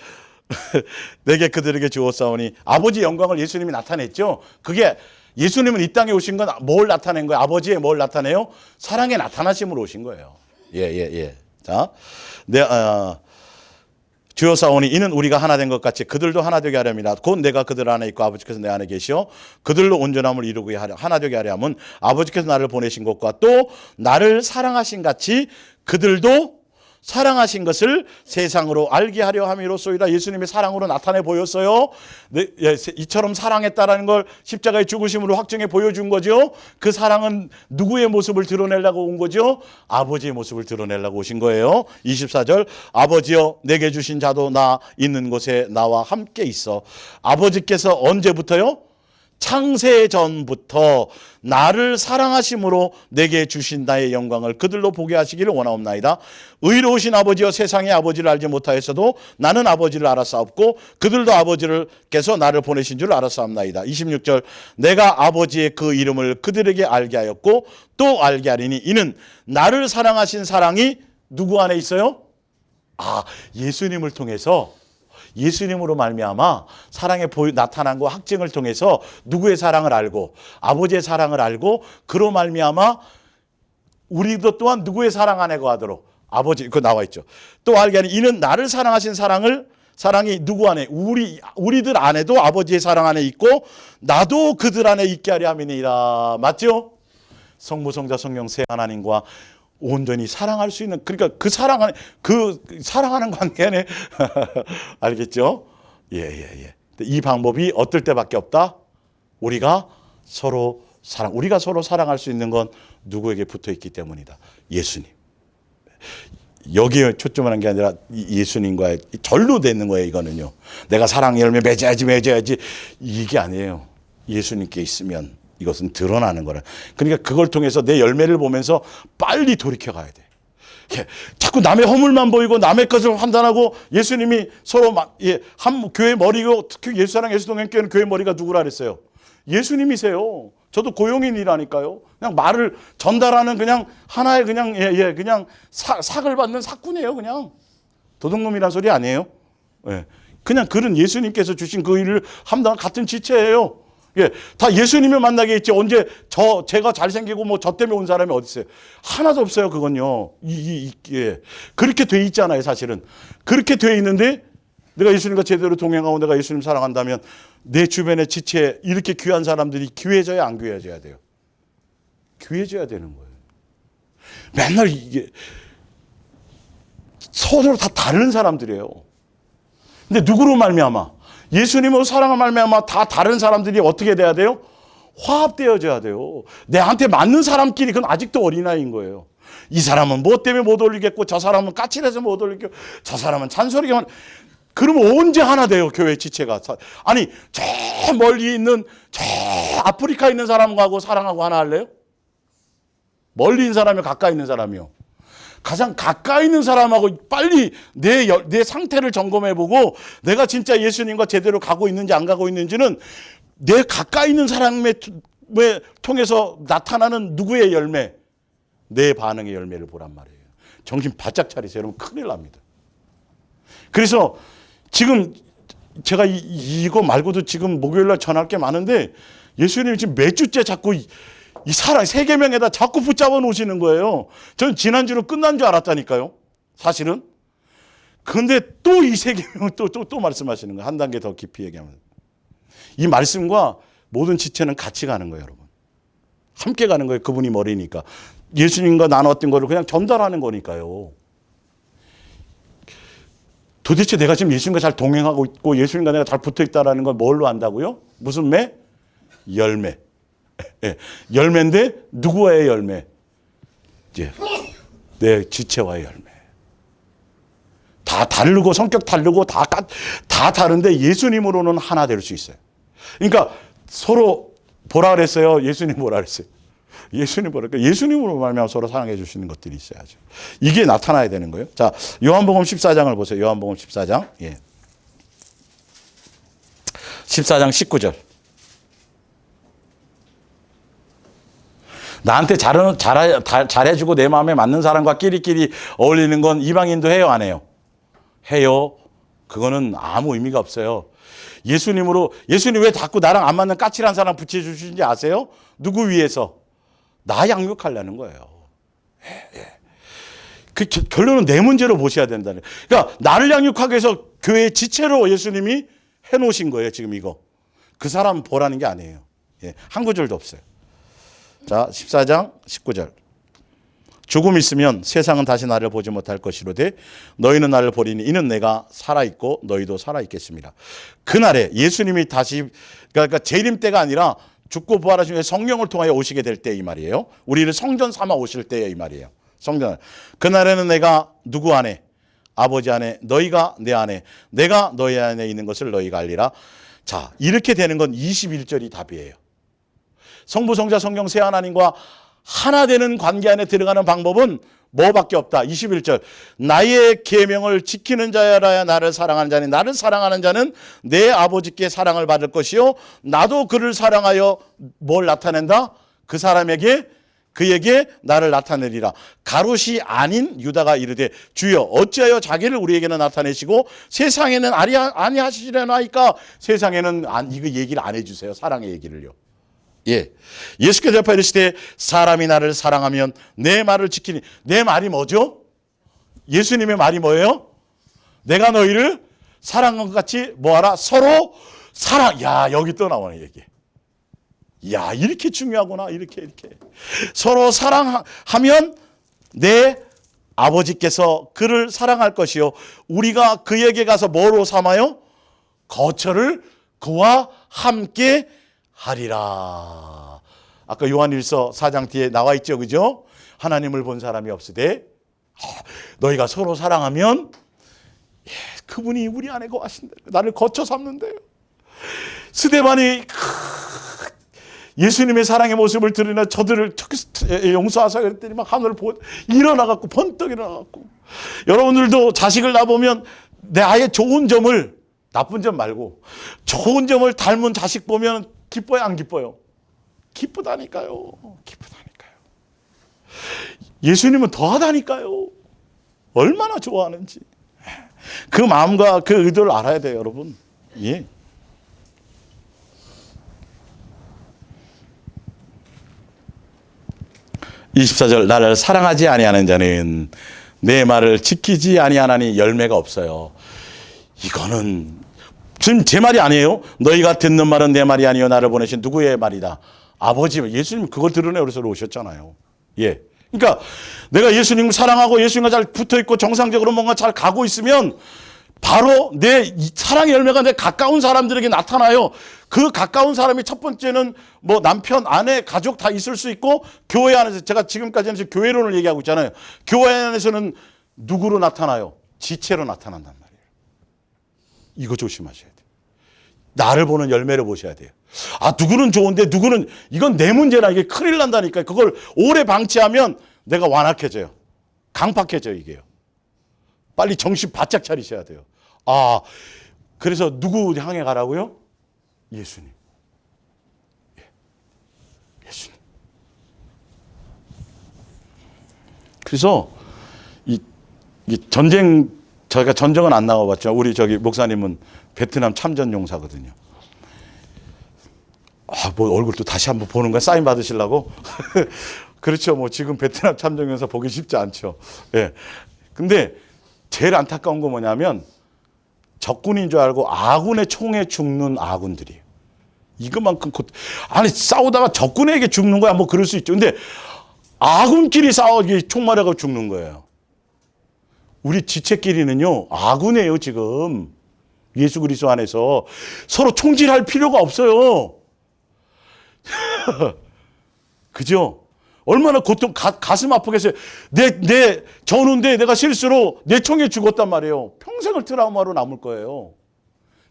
내게 그들에게 주었사오니 아버지 영광을 예수님이 나타냈죠. 그게 예수님은 이 땅에 오신 건 뭘 나타낸 거예요? 아버지의 뭘 나타내요? 사랑의 나타나심으로 오신 거예요. 자, 주여사오니 이는 우리가 하나 된 것 같이 그들도 하나 되게 하려니라. 곧 내가 그들 안에 있고 아버지께서 내 안에 계시어 그들로 온전함을 이루게 하려 하나 되게 하려 함은 아버지께서 나를 보내신 것과 또 나를 사랑하신 같이 그들도 사랑하신 것을 세상으로 알게 하려 함이로소이다. 예수님의 사랑으로 나타내 보였어요. 이처럼 사랑했다라는 걸 십자가의 죽으심으로 확증해 보여준 거죠. 그 사랑은 누구의 모습을 드러내려고 온 거죠? 아버지의 모습을 드러내려고 오신 거예요. 24절 아버지여 내게 주신 자도 나 있는 곳에 나와 함께 있어. 아버지께서 언제부터요? 창세 전부터 나를 사랑하심으로 내게 주신 나의 영광을 그들로 보게 하시기를 원하옵나이다. 의로우신 아버지여 세상의 아버지를 알지 못하였어도 나는 아버지를 알았사옵고 그들도 아버지께서 나를 보내신 줄 알았사옵나이다. 26절 내가 아버지의 그 이름을 그들에게 알게 하였고 또 알게 하리니 이는 나를 사랑하신 사랑이 누구 안에 있어요? 예수님을 통해서 예수님으로 말미암아 사랑의 나타난 거 확증을 통해서 누구의 사랑을 알고 아버지의 사랑을 알고 그로 말미암아 우리도 또한 누구의 사랑 안에 거하도록 아버지 그거 나와 있죠. 또 알게 하니 이는 나를 사랑하신 사랑이 누구 안에 우리들 안에도 아버지의 사랑 안에 있고 나도 그들 안에 있게 하려 함이니라. 맞죠? 성부 성자 성령 세 하나님과 온전히 사랑할 수 있는 그러니까 그 사랑하는 관계 안에 알겠죠? 이 방법이 어떨 때밖에 없다. 우리가 서로 사랑할 수 있는 건 누구에게 붙어 있기 때문이다. 예수님. 여기에 초점을 한 게 아니라 예수님과의 절로 되는 거예요. 이거는요. 내가 사랑 열매 맺어야지 이게 아니에요. 예수님께 있으면 이것은 드러나는 거라. 그러니까 그걸 통해서 내 열매를 보면서 빨리 돌이켜 가야 돼. 자꾸 남의 허물만 보이고 남의 것을 판단하고 예수님이 서로 한 교회 머리고 특히 예수사랑 예수동행교회는 교회 머리가 누구라 그랬어요? 예수님이세요. 저도 고용인이라니까요. 그냥 말을 전달하는 그냥 하나의 그냥 삭을 받는 삭군이에요. 그냥 도둑놈이란 소리 아니에요. 그냥 그런 예수님께서 주신 그 일을 함당한 같은 지체예요. 예, 다 예수님을 만나게 있지. 언제 제가 잘생기고 뭐 저 때문에 온 사람이 어디 있어요? 하나도 없어요, 그건요. 예. 그렇게 돼 있잖아요, 사실은. 그렇게 돼 있는데 내가 예수님과 제대로 동행하고 내가 예수님 사랑한다면 내 주변의 지체 이렇게 귀한 사람들이 귀해져야 안 귀해져야 돼요? 귀해져야 되는 거예요. 맨날 이게 서로 다 다른 사람들이에요. 근데 누구로 말미암아? 예수님으로 사랑을 말미암아 다 다른 사람들이 어떻게 돼야 돼요? 화합되어져야 돼요. 내한테 맞는 사람끼리 그건 아직도 어린아이인 거예요. 이 사람은 뭐 때문에 못 올리겠고 저 사람은 까칠해서 못 올리겠고 저 사람은 잔소리만. 그러면 언제 하나 돼요, 교회 지체가? 아니 저 멀리 있는 저 아프리카 있는 사람하고 사랑하고 하나 할래요? 멀리 있는 사람이요, 가까이 있는 사람이요? 가장 가까이 있는 사람하고 빨리 내 상태를 점검해보고 내가 진짜 예수님과 제대로 가고 있는지 안 가고 있는지는 내 가까이 있는 사람을 통해서 나타나는 누구의 열매, 내 반응의 열매를 보란 말이에요. 정신 바짝 차리세요. 여러분 큰일 납니다. 그래서 지금 제가 이거 말고도 지금 목요일날 전할 게 많은데 예수님이 지금 몇 주째 자꾸 이 사랑 세계명에다 자꾸 붙잡아 놓으시는 거예요. 전 지난주로 끝난 줄 알았다니까요. 사실은. 그런데 또 이 세계명을 또 말씀하시는 거예요. 한 단계 더 깊이 얘기하면. 이 말씀과 모든 지체는 같이 가는 거예요, 여러분. 함께 가는 거예요. 그분이 머리니까. 예수님과 나눴던 거를 그냥 전달하는 거니까요. 도대체 내가 지금 예수님과 잘 동행하고 있고 예수님과 내가 잘 붙어 있다라는 걸 뭘로 안다고요? 무슨 매? 열매. 예, 열매인데 누구와의 열매? 이제 내 지체와의 열매. 다 다르고 성격 다르고 다 다른데 예수님으로는 하나 될 수 있어요. 그러니까 서로 보라 그랬어요. 예수님 뭐라 그랬어요? 예수님 뭐랄까? 예수님으로 말미암아 서로 사랑해 주시는 것들이 있어야죠. 이게 나타나야 되는 거예요. 자, 요한복음 14장을 보세요. 요한복음 14장. 예. 14장 19절. 나한테 잘해주고 내 마음에 맞는 사람과 끼리끼리 어울리는 건 이방인도 해요, 안 해요? 해요. 그거는 아무 의미가 없어요. 예수님 왜 자꾸 나랑 안 맞는 까칠한 사람 붙여주시는지 아세요? 누구 위해서? 나 양육하려는 거예요. 예. 그 결론은 내 문제로 보셔야 된다는. 그러니까 나를 양육하기 위해서 교회의 지체로 예수님이 해놓으신 거예요, 지금 이거. 그 사람 보라는 게 아니에요. 예, 한 구절도 없어요. 자, 14장 19절. 조금 있으면 세상은 다시 나를 보지 못할 것이로되 너희는 나를 보리니 이는 내가 살아있고 너희도 살아있겠습니다. 그날에 예수님이 다시 그러니까 재림 때가 아니라 죽고 부활하신 후에 성령을 통하여 오시게 될 때 이 말이에요. 우리를 성전 삼아 오실 때에 이 말이에요. 성전. 그날에는 내가 누구 안에? 아버지 안에, 너희가 내 안에, 내가 너희 안에 있는 것을 너희가 알리라. 자, 이렇게 되는 건 21절이 답이에요. 성부, 성자, 성령 세 하나님과 하나 되는 관계 안에 들어가는 방법은 뭐밖에 없다. 21절. 나의 계명을 지키는 자야라야 나를 사랑하는 자니 나를 사랑하는 자는 내 아버지께 사랑을 받을 것이요 나도 그를 사랑하여 뭘 나타낸다? 그 사람에게 그에게 나를 나타내리라. 가롯이 아닌 유다가 이르되 주여 어찌하여 자기를 우리에게는 나타내시고 세상에는 아니하시려나이까. 세상에는 이거 얘기를 안 해주세요. 사랑의 얘기를요. 예. 예수께서 대답하여 이르시되 사람이 나를 사랑하면 내 말을 지키니. 내 말이 뭐죠? 예수님의 말이 뭐예요? 내가 너희를 사랑한 것 같이 뭐하라? 서로 사랑. 야, 여기 또 나오네 얘기. 야, 이렇게 중요하구나. 이렇게 서로 사랑하면 내 아버지께서 그를 사랑할 것이요 우리가 그에게 가서 뭐로 삼아요? 거처를 그와 함께 하리라. 아까 요한일서 4장 뒤에 나와 있죠, 그죠? 하나님을 본 사람이 없으되 너희가 서로 사랑하면 그분이 우리 안에 거하신다. 나를 거쳐 삼는데요. 스데반이 예수님의 사랑의 모습을 드러내 저들을 용서하사 그랬더니 막 하늘을 보고 일어나갖고 번떡 일어나갖고. 여러분들도 자식을 낳아보면 내 아이의 좋은 점을, 나쁜 점 말고 좋은 점을 닮은 자식 보면 기뻐요, 안 기뻐요? 기쁘다니까요. 예수님은 더하다니까요. 얼마나 좋아하는지. 그 마음과 그 의도를 알아야 돼요, 여러분. 예. 24절 나를 사랑하지 아니하는 자는 내 말을 지키지 아니하나니 열매가 없어요. 이거는 지금 제 말이 아니에요. 너희가 듣는 말은 내 말이 아니요 나를 보내신 누구의 말이다. 아버지, 예수님 그걸 들으네 그래서 오셨잖아요. 예. 그러니까 내가 예수님을 사랑하고 예수님과 잘 붙어있고 정상적으로 뭔가 잘 가고 있으면 바로 내 사랑의 열매가 내 가까운 사람들에게 나타나요. 그 가까운 사람이 첫 번째는 뭐 남편, 아내, 가족 다 있을 수 있고 교회 안에서 제가 지금까지는 교회론을 얘기하고 있잖아요. 교회 안에서는 누구로 나타나요? 지체로 나타난단 말이에요. 이거 조심하셔야 돼요. 나를 보는 열매를 보셔야 돼요. 아, 누구는 좋은데 누구는 이건 내 문제나 이게 큰일 난다니까. 그걸 오래 방치하면 내가 완악해져요. 강팍해져요, 이게요. 빨리 정신 바짝 차리셔야 돼요. 아, 그래서 누구 향해 가라고요? 예수님. 예수님. 그래서 이 전쟁, 저희가 전쟁은 안 나가봤죠. 우리 저기 목사님은 베트남 참전 용사거든요. 아, 뭐 얼굴도 다시 한번 보는 거야? 사인 받으시려고? 그렇죠. 뭐 지금 베트남 참전 용사 보기 쉽지 않죠. 예. 근데 제일 안타까운 거 뭐냐면 적군인 줄 알고 아군의 총에 죽는 아군들이에요. 이것만큼 아니 싸우다가 적군에게 죽는 거야 뭐 그럴 수 있죠. 근데 아군끼리 싸워 총 맞아서 죽는 거예요. 우리 지체끼리는요 아군이에요 지금. 예수 그리스도 안에서 서로 총질할 필요가 없어요. 그죠? 얼마나 고통, 가슴 아프겠어요. 내 전우인데 내가 실수로 내 총에 죽었단 말이에요. 평생을 트라우마로 남을 거예요.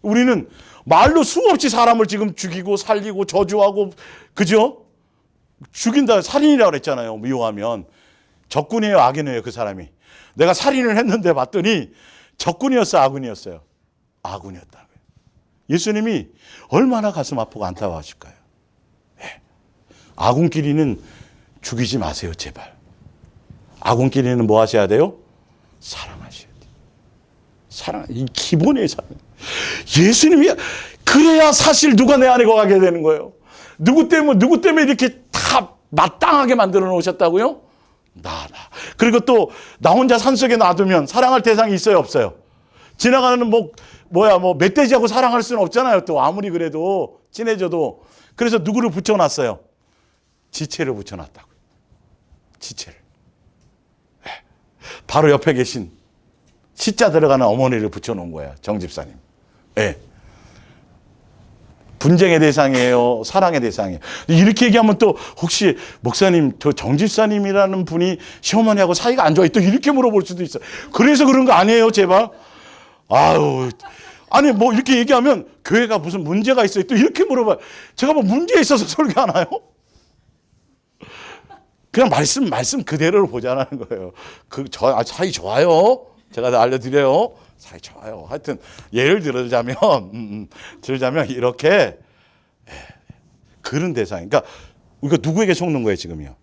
우리는 말로 수없이 사람을 지금 죽이고 살리고 저주하고, 그죠? 죽인다, 살인이라고 그랬잖아요. 미워하면. 적군이에요, 악인이에요, 그 사람이. 내가 살인을 했는데 봤더니 적군이었어요, 악군이었어요? 악군이었다고요. 예수님이 얼마나 가슴 아프고 안타까우실까요? 네. 아군끼리는 죽이지 마세요, 제발. 아군끼리는 뭐 하셔야 돼요? 사랑하셔야 돼요. 사랑, 이 기본의 사랑. 예수님이 그래야 사실 누가 내 안에 거하게 되는 거예요. 누구 때문에 이렇게 다 마땅하게 만들어 놓으셨다고요? 나. 그리고 또 나 혼자 산속에 놔두면 사랑할 대상이 있어요, 없어요? 지나가는 뭐 멧돼지하고 사랑할 수는 없잖아요. 또 아무리 그래도 친해져도. 그래서 누구를 붙여놨어요? 지체를 붙여놨다고요. 지체를. 바로 옆에 계신 시자 들어가는 어머니를 붙여놓은 거예요. 정 집사님. 네. 분쟁의 대상이에요? 사랑의 대상이에요? 이렇게 얘기하면 또 혹시 목사님, 저 정 집사님이라는 분이 시어머니하고 사이가 안 좋아요? 또 이렇게 물어볼 수도 있어요. 그래서 그런 거 아니에요, 제발? 아유, 아니 뭐 이렇게 얘기하면 교회가 무슨 문제가 있어요? 또 이렇게 물어봐요. 제가 뭐 문제 있어서 설교하나요? 그냥 말씀 그대로를 보자는 거예요. 사이 좋아요. 제가 다 알려드려요. 사이 좋아요. 하여튼 예를 들자면 이렇게 그런 대상. 그러니까 이거 누구에게 속는 거예요 지금요?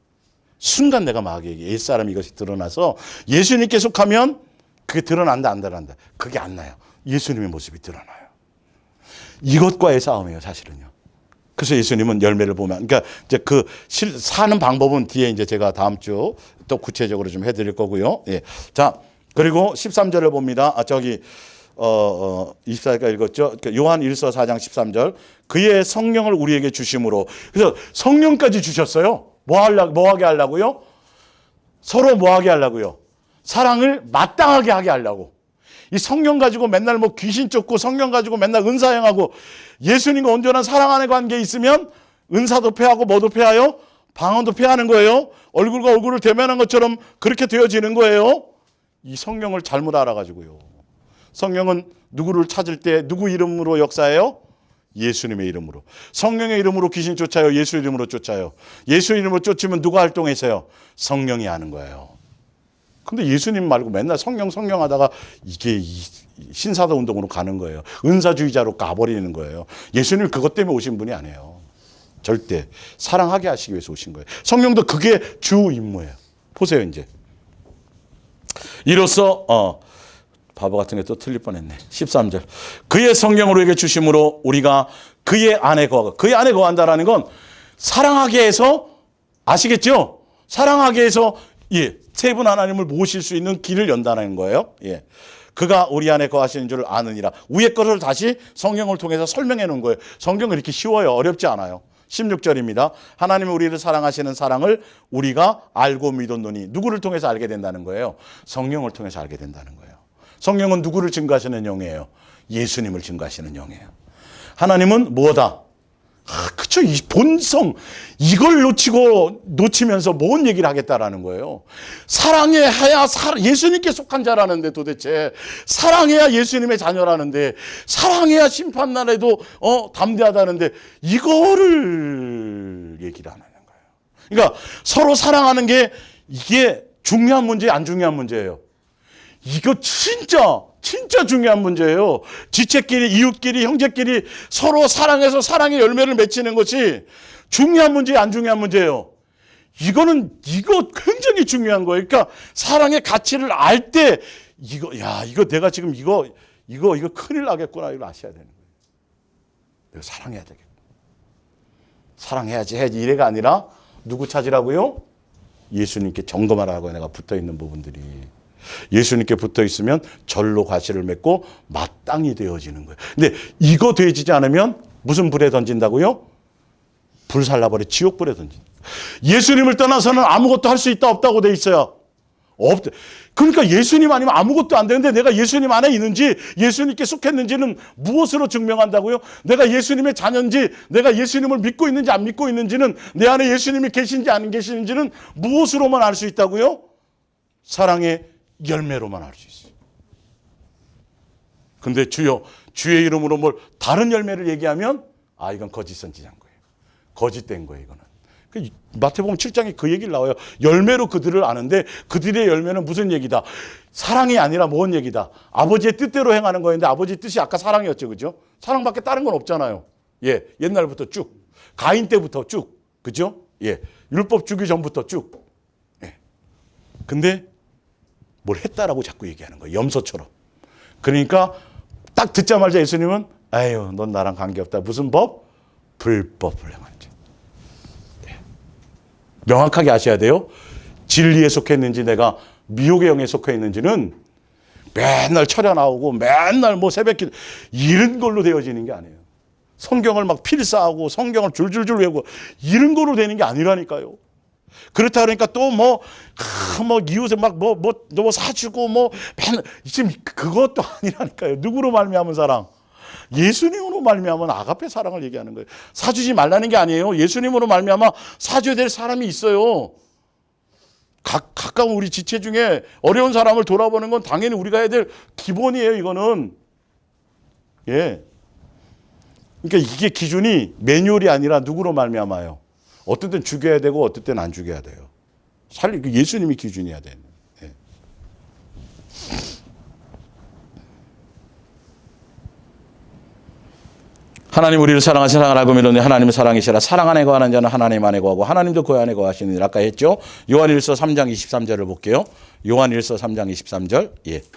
순간 내가 마귀에게 옛사람 이것이 드러나서 예수님께 속하면 그게 드러난다 안 드러난다. 그게 안 나요. 예수님의 모습이 드러나요. 이것과의 싸움이에요 사실은요. 그래서 예수님은 열매를 보면, 그러니까 이제 그 사는 방법은 뒤에 이제 제가 다음 주 또 구체적으로 좀 해드릴 거고요. 예. 자, 그리고 13절을 봅니다. 24절까지 읽었죠. 요한 1서 4장 13절. 그의 성령을 우리에게 주심으로. 그래서 성령까지 주셨어요. 뭐 하게 하려고요? 서로 뭐 하게 하려고요? 사랑을 마땅하게 하게 하려고. 이 성령 가지고 맨날 뭐 귀신 쫓고 성령 가지고 맨날 은사행하고 예수님과 온전한 사랑 안의 관계에 있으면 은사도 패하고 뭐도 패하여? 방언도 패하는 거예요. 얼굴과 얼굴을 대면한 것처럼 그렇게 되어지는 거예요. 이 성령을 잘못 알아가지고요. 성령은 누구를 찾을 때 누구 이름으로 역사해요? 예수님의 이름으로. 성령의 이름으로 귀신 쫓아요? 예수 이름으로 쫓아요? 예수 이름으로 쫓으면 누가 활동해서요? 성령이 하는 거예요. 근데 예수님 말고 맨날 성령 하다가 이게 신사도 운동으로 가는 거예요. 은사주의자로 가버리는 거예요. 예수님 그것 때문에 오신 분이 아니에요. 절대 사랑하게 하시기 위해서 오신 거예요. 성령도 그게 주 임무예요. 보세요 이제. 이로써 바보 같은 게 또 틀릴 뻔했네. 13절. 그의 성령으로 우리에게 주심으로 우리가 그의 안에 거하고. 그의 안에 거한다라는 건 사랑하게 해서 아시겠죠? 사랑하게 해서 세 분 하나님을 모실 수 있는 길을 연다는 거예요. 그가 우리 안에 거하시는 줄 아느니라. 위에 것을 다시 성경을 통해서 설명해 놓은 거예요. 성경은 이렇게 쉬워요. 어렵지 않아요. 16절입니다. 하나님이 우리를 사랑하시는 사랑을 우리가 알고 믿었노니. 누구를 통해서 알게 된다는 거예요? 성령을 통해서 알게 된다는 거예요. 성령은 누구를 증거하시는 영이에요? 예수님을 증거하시는 영이에요. 하나님은 뭐다? 그쵸. 이 본성, 이걸 놓치면서 뭔 얘기를 하겠다라는 거예요. 사랑해야 예수님께 속한 자라는데, 도대체 사랑해야 예수님의 자녀라는데, 사랑해야 심판날에도 담대하다는데, 이거를 얘기를 안 하는 거예요. 그러니까 서로 사랑하는 게 이게 중요한 문제, 안 중요한 문제예요. 이거 진짜 중요한 문제예요. 지체끼리, 이웃끼리, 형제끼리 서로 사랑해서 사랑의 열매를 맺히는 것이 중요한 문제, 안 중요한 문제예요. 이거 굉장히 중요한 거예요. 그러니까 사랑의 가치를 알 때 이거 내가 지금 이거 큰일 나겠구나, 이걸 아셔야 되는 거예요. 내가 사랑해야 되겠다. 사랑해야지 해야지 이래가 아니라 누구 찾으라고요? 예수님께 점검하라고. 내가 붙어 있는 부분들이. 예수님께 붙어 있으면 절로 가시를 맺고 마땅히 되어지는 거예요. 근데 이거 되어지지 않으면 무슨 불에 던진다고요? 불살라버려 지옥불에 던진다. 예수님을 떠나서는 아무것도 할 수 있다 없다고 돼 있어요. 없대. 그러니까 예수님 아니면 아무것도 안 되는데, 내가 예수님 안에 있는지 예수님께 속했는지는 무엇으로 증명한다고요? 내가 예수님의 자녀인지, 내가 예수님을 믿고 있는지 안 믿고 있는지는, 내 안에 예수님이 계신지 안 계시는지는 무엇으로만 알 수 있다고요? 사랑의 열매로만 알 수 있어요. 근데 주의 이름으로 뭘 다른 열매를 얘기하면 이건 거짓 선지자인 거예요. 거짓된 거예요, 이거는. 마태복음 7장에 그 얘기를 나와요. 열매로 그들을 아는데, 그들의 열매는 무슨 얘기다? 사랑이 아니라 뭔 얘기다? 아버지의 뜻대로 행하는 거였는데, 아버지의 뜻이 아까 사랑이었죠, 그죠? 사랑밖에 다른 건 없잖아요. 옛날부터 쭉, 가인 때부터 쭉, 그죠? 율법 주기 전부터 쭉. 근데 뭘 했다라고 자꾸 얘기하는 거예요. 염소처럼. 그러니까 딱 듣자마자 예수님은 아유, 넌 나랑 관계없다. 무슨 법? 불법을 행하는 자. 명확하게 아셔야 돼요. 진리에 속했는지 내가 미혹의 영에 속해 있는지는 맨날 철야 나오고 맨날 새벽기도 이런 걸로 되어지는 게 아니에요. 성경을 막 필사하고 성경을 줄줄줄 외우고 이런 걸로 되는 게 아니라니까요. 그렇다 그러니까 또 이웃에 뭐 사주고 지금 그것도 아니라니까요. 누구로 말미암은 사랑? 예수님으로 말미암은 아가페 사랑을 얘기하는 거예요. 사주지 말라는 게 아니에요. 예수님으로 말미암아 사줘야 될 사람이 있어요. 가까운 우리 지체 중에 어려운 사람을 돌아보는 건 당연히 우리가 해야 될 기본이에요. 이거는. 그러니까 이게 기준이 매뉴얼이 아니라 누구로 말미암아요. 어떤 때는 죽여야 되고 어떤 때는 안 죽여야 돼요. 예수님이 기준이어야 돼요. 하나님 우리를 사랑하신 사랑을 알고 믿었는데 하나님은 사랑이시라. 사랑 안에 거하는 자는 하나님 안에 거하고 하나님도 그 안에 거하시느니라. 아까 했죠. 요한일서 3장 23절을 볼게요. 요한일서 3장 23절. 이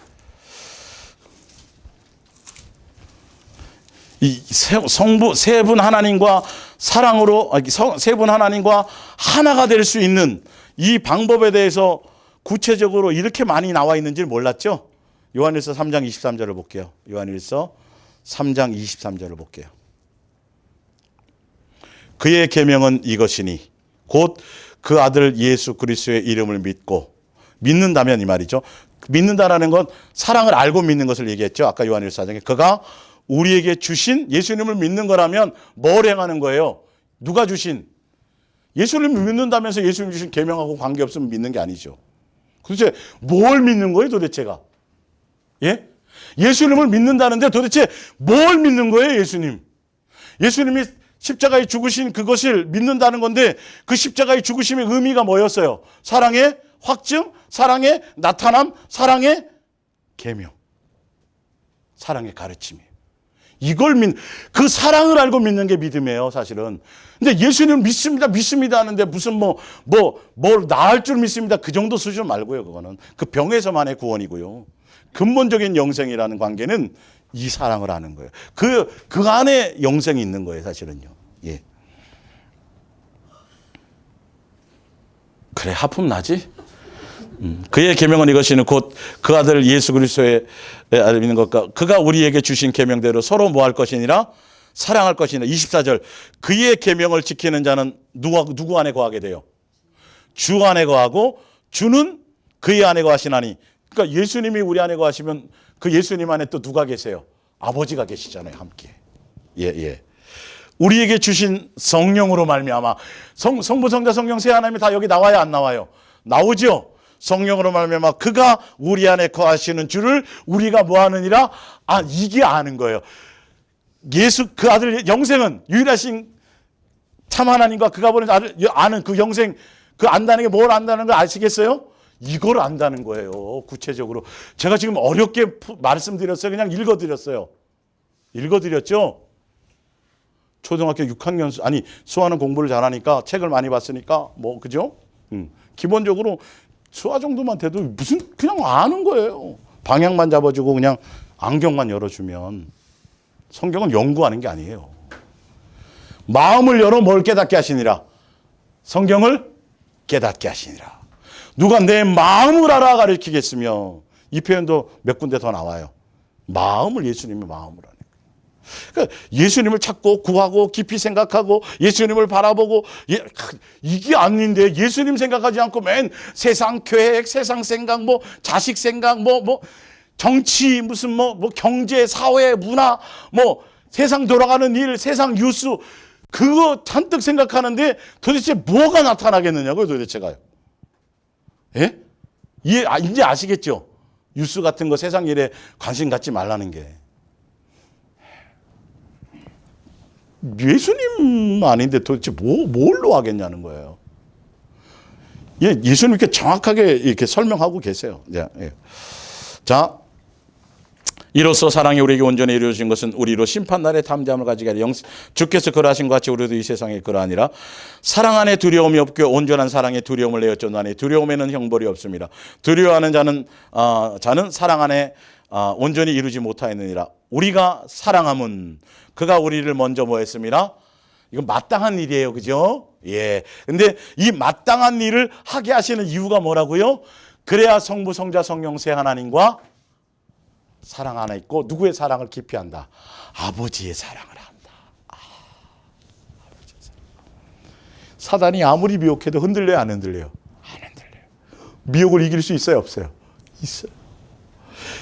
세 분 하나님과 사랑으로 세 분 하나님과 하나가 될 수 있는 이 방법에 대해서 구체적으로 이렇게 많이 나와 있는지를 몰랐죠. 요한일서 3장 23절을 볼게요. 요한일서 3장 23절을 볼게요. 그의 계명은 이것이니 곧 그 아들 예수 그리스도의 이름을 믿는다면 이 말이죠. 믿는다라는 건 사랑을 알고 믿는 것을 얘기했죠. 아까 요한일서 4장에 그가 우리에게 주신 예수님을 믿는 거라면 뭘 행하는 거예요? 누가 주신? 예수님을 믿는다면서 예수님 주신 계명하고 관계없으면 믿는 게 아니죠. 도대체 뭘 믿는 거예요, 도대체가? 예수님을 믿는다는데 도대체 뭘 믿는 거예요, 예수님? 예수님이 십자가에 죽으신 그것을 믿는다는 건데 그 십자가의 죽으심의 의미가 뭐였어요? 사랑의 확증, 사랑의 나타남, 사랑의 계명, 사랑의 가르침이에요. 그 사랑을 알고 믿는 게 믿음이에요, 사실은. 근데 예수님은 믿습니다 하는데 무슨 뭘 나을 줄 믿습니다. 그 정도 수준 말고요, 그거는. 그 병에서만의 구원이고요. 근본적인 영생이라는 관계는 이 사랑을 아는 거예요. 그 안에 영생이 있는 거예요, 사실은요. 그래, 하품 나지? 그의 계명은 이것이는 곧 그 아들 예수 그리스도의 믿는 것과 그가 우리에게 주신 계명대로 서로 뭐 할 것이니라? 사랑할 것이니라. 24절. 그의 계명을 지키는 자는 누구 안에 거하게 돼요? 주 안에 거하고 주는 그의 안에 거하시나니. 그러니까 예수님이 우리 안에 거하시면 그 예수님 안에 또 누가 계세요? 아버지가 계시잖아요, 함께. 예. 우리에게 주신 성령으로 말미암아. 성부, 성자, 성령 세 하나님이 다 여기 나와요, 안 나와요? 나오죠. 성령으로 말미암아 그가 우리 안에 거하시는 줄을 우리가 뭐 하느니라? 이게 아는 거예요. 예수 그 아들 영생은 유일하신 참 하나님과 그가 보낸 아들 아는 그 영생, 그 안다는 게 뭘 안다는 걸 아시겠어요? 이걸 안다는 거예요. 구체적으로 제가 지금 어렵게 말씀드렸어요. 그냥 읽어드렸어요. 읽어드렸죠. 초등학교 6학년 수아는 공부를 잘하니까 책을 많이 봤으니까 뭐 그죠? 기본적으로 수아 정도만 돼도 무슨 그냥 아는 거예요. 방향만 잡아주고 그냥 안경만 열어주면. 성경은 연구하는 게 아니에요. 마음을 열어 뭘 깨닫게 하시니라? 성경을 깨닫게 하시니라. 누가 내 마음을 알아 가르치겠으며. 이 표현도 몇 군데 더 나와요. 마음을 예수님의 마음을 하는. 그러니까 예수님을 찾고 구하고 깊이 생각하고 예수님을 바라보고 이게 아닌데 예수님 생각하지 않고 맨 세상 계획, 세상 생각, 뭐 자식 생각, 뭐 정치, 무슨 뭐 경제, 사회, 문화, 뭐 세상 돌아가는 일, 세상 뉴스 그거 잔뜩 생각하는데 도대체 뭐가 나타나겠느냐고요, 도대체가요. 예? 이제 아시겠죠? 뉴스 같은 거 세상 일에 관심 갖지 말라는 게. 예수님 아닌데 도대체 뭘로 하겠냐는 거예요. 예수님 이렇게 정확하게 이렇게 설명하고 계세요. 자, 이로써 사랑이 우리에게 온전히 이루어진 것은 우리로 심판날의 담대함을 가지게 하려 주께서 그러하신 것 같이 우리도 이 세상에 그러하니라. 사랑 안에 두려움이 없고 온전한 사랑에 두려움을 내어쫓나니 두려움에는 형벌이 없습니다. 두려워하는 자는 사랑 안에 온전히 이루지 못하였느니라. 우리가 사랑함은 그가 우리를 먼저 뭐 했습니다? 이건 마땅한 일이에요. 그죠? 예. 근데 이 마땅한 일을 하게 하시는 이유가 뭐라고요? 그래야 성부, 성자, 성령 세 하나님과 사랑 하나 있고 누구의 사랑을 깊이 한다? 아버지의 사랑을 한다. 아버지의 사랑. 사단이 아무리 미혹해도 흔들려요, 안 흔들려요? 안 흔들려요. 미혹을 이길 수 있어요, 없어요? 있어요.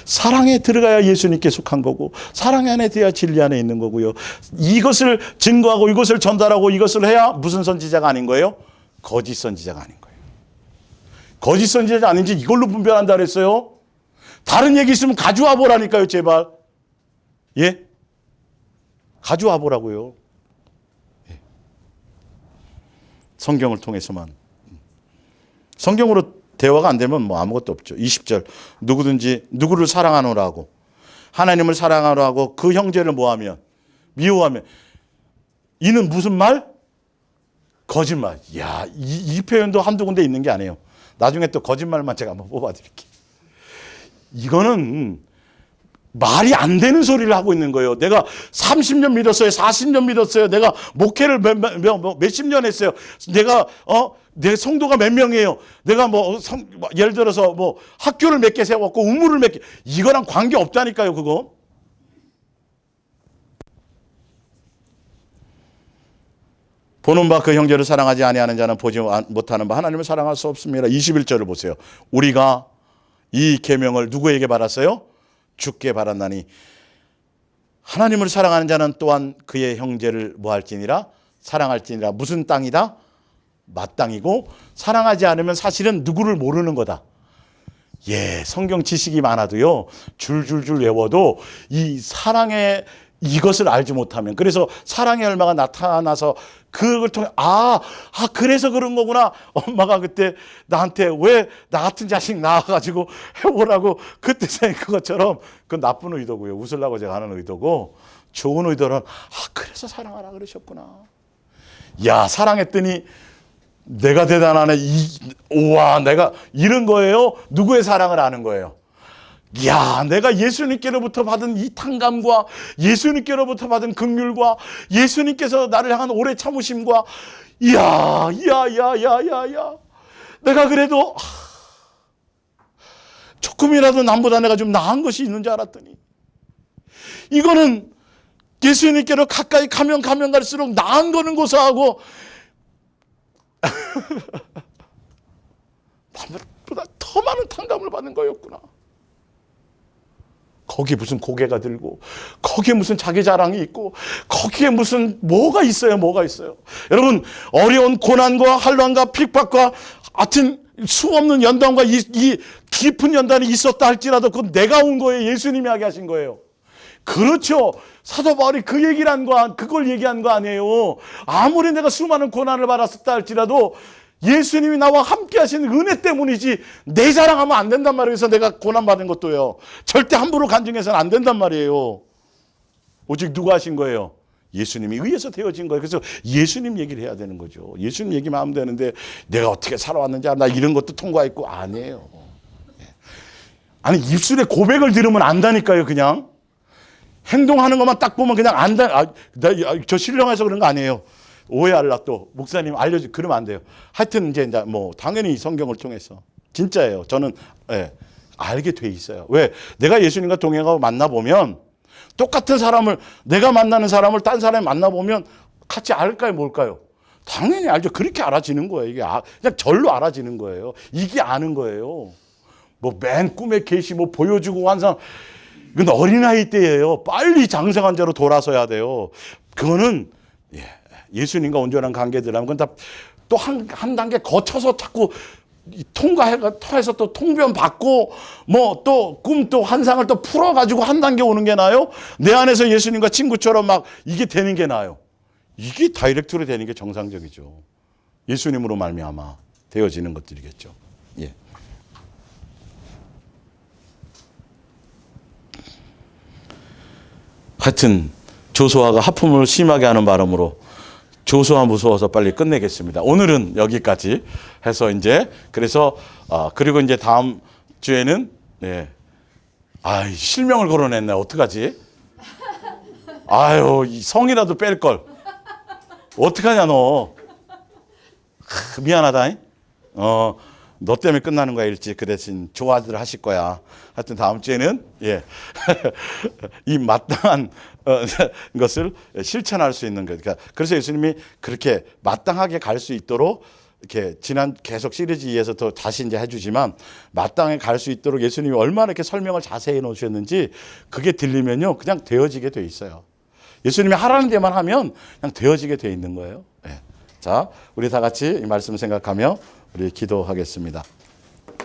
사랑에 들어가야 예수님께 속한 거고 사랑 안에 들어야 진리 안에 있는 거고요. 이것을 증거하고 이것을 전달하고 이것을 해야 무슨 선지자가 아닌 거예요? 거짓 선지자가 아닌 거예요. 거짓 선지자 아닌지 이걸로 분별한다 그랬어요. 다른 얘기 있으면 가져와 보라니까요, 제발. 예? 가져와 보라고요. 예. 성경을 통해서만. 성경으로 대화가 안 되면 뭐 아무것도 없죠. 20절. 누구든지 누구를 사랑하노라고 하나님을 사랑하노라고 그 형제를 뭐하면 미워하면 이는 무슨 말? 거짓말. 야, 이 표현도 한두 군데 있는 게 아니에요. 나중에 또 거짓말만 제가 한번 뽑아드릴게요. 이거는 말이 안 되는 소리를 하고 있는 거예요. 내가 30년 믿었어요. 40년 믿었어요. 내가 목회를 몇십 년 했어요. 내 성도가 몇 명이에요. 내가 예를 들어서 학교를 몇 개 세웠고 우물을 몇 개. 이거랑 관계 없다니까요, 그거. 보는 바 그 형제를 사랑하지 아니하는 자는 보지 못하는 바 하나님을 사랑할 수 없습니다. 21절을 보세요. 우리가 이 계명을 누구에게 받았어요? 주께 받았나니 하나님을 사랑하는 자는 또한 그의 형제를 뭐할지니라? 사랑할지니라. 무슨 땅이다? 마땅이고 사랑하지 않으면 사실은 누구를 모르는 거다. 예, 성경 지식이 많아도요. 줄줄줄 외워도 이 사랑의 이것을 알지 못하면 그래서 사랑의 열매가 나타나서 그걸 통해 그래서 그런 거구나. 엄마가 그때 나한테 왜 나 같은 자식 낳아가지고 해보라고 그때 생각한 것처럼 그건 나쁜 의도고요. 웃으려고 제가 하는 의도고 좋은 의도는 그래서 사랑하라 그러셨구나. 야, 사랑했더니 내가 대단하네. 내가 이런 거예요. 누구의 사랑을 아는 거예요. 야, 내가 예수님께로부터 받은 이 탕감과 예수님께로부터 받은 긍휼과 예수님께서 나를 향한 오래 참으심과 이야. 내가 그래도 조금이라도 남보다 내가 좀 나은 것이 있는 줄 알았더니 이거는 예수님께로 가까이 가면 갈수록 나은 거는 고사하고 남보다 더 많은 탕감을 받는 거였구나. 거기에 무슨 고개가 들고 거기에 무슨 자기 자랑이 있고 거기에 무슨 뭐가 있어요. 여러분, 어려운 고난과 환난과 핍박과 하여튼 수없는 연단과 이 깊은 연단이 있었다 할지라도 그건 내가 온 거예요. 예수님이 하게 하신 거예요. 그렇죠. 사도 바울이 그걸 얘기한 거 아니에요. 아무리 내가 수많은 고난을 받았었다 할지라도 예수님이 나와 함께 하신 은혜 때문이지 내 자랑하면 안 된단 말이에요. 그래서 내가 고난받은 것도요. 절대 함부로 간증해서는 안 된단 말이에요. 오직 누가 하신 거예요? 예수님이 의해서 되어진 거예요. 그래서 예수님 얘기를 해야 되는 거죠. 예수님 얘기만 하면 되는데 내가 어떻게 살아왔는지 나 이런 것도 통과했고 아니에요. 아니 입술에 고백을 들으면 안다니까요. 그냥 행동하는 것만 딱 보면 그냥 안다. 저 신령해서 그런 거 아니에요. 오해할라 또 목사님 알려주 그러면 안 돼요. 하여튼 이제 뭐 당연히 성경을 통해서 진짜예요. 저는 알게 돼 있어요. 왜? 내가 예수님과 동행하고 만나보면 똑같은 사람을 내가 만나는 사람을 딴 사람이 만나보면 같이 알까요? 뭘까요? 당연히 알죠. 그렇게 알아지는 거예요. 이게 그냥 절로 알아지는 거예요. 이게 아는 거예요. 뭐 맨 꿈에 계시 뭐 보여주고 환상 이건 어린아이 때예요. 빨리 장성한 자로 돌아서야 돼요. 그거는 예수님과 온전한 관계들하면 그건 다 또 한 단계 거쳐서 자꾸 통해서 또 통변 받고 뭐 또 꿈 또 환상을 또 풀어가지고 한 단계 오는 게 나아요? 내 안에서 예수님과 친구처럼 막 이게 되는 게 나아요? 이게 다이렉트로 되는 게 정상적이죠. 예수님으로 말미암아 되어지는 것들이겠죠. 예. 하여튼 조수아가 하품을 심하게 하는 바람으로 조수아 무서워서 빨리 끝내겠습니다. 오늘은 여기까지 해서 이제 그래서 그리고 이제 다음 주에는 실명을 거론했네. 어떡하지? 아유, 이 성이라도 뺄 걸. 어떡하냐 너. 미안하다. 너 때문에 끝나는 거야 일찍. 그 대신 좋아들 하실 거야. 하여튼 다음 주에는 이 마땅한 것을 실천할 수 있는 것. 그러니까 그래서 예수님이 그렇게 마땅하게 갈 수 있도록 이렇게 지난 계속 시리즈 위에서 또 다시 이제 해주지만 마땅하게 갈 수 있도록 예수님이 얼마나 이렇게 설명을 자세히 놓으셨는지 그게 들리면요 그냥 되어지게 돼 있어요. 예수님이 하라는 데만 하면 그냥 되어지게 돼 있는 거예요. 자, 우리 다 같이 이 말씀 생각하며 우리 기도하겠습니다.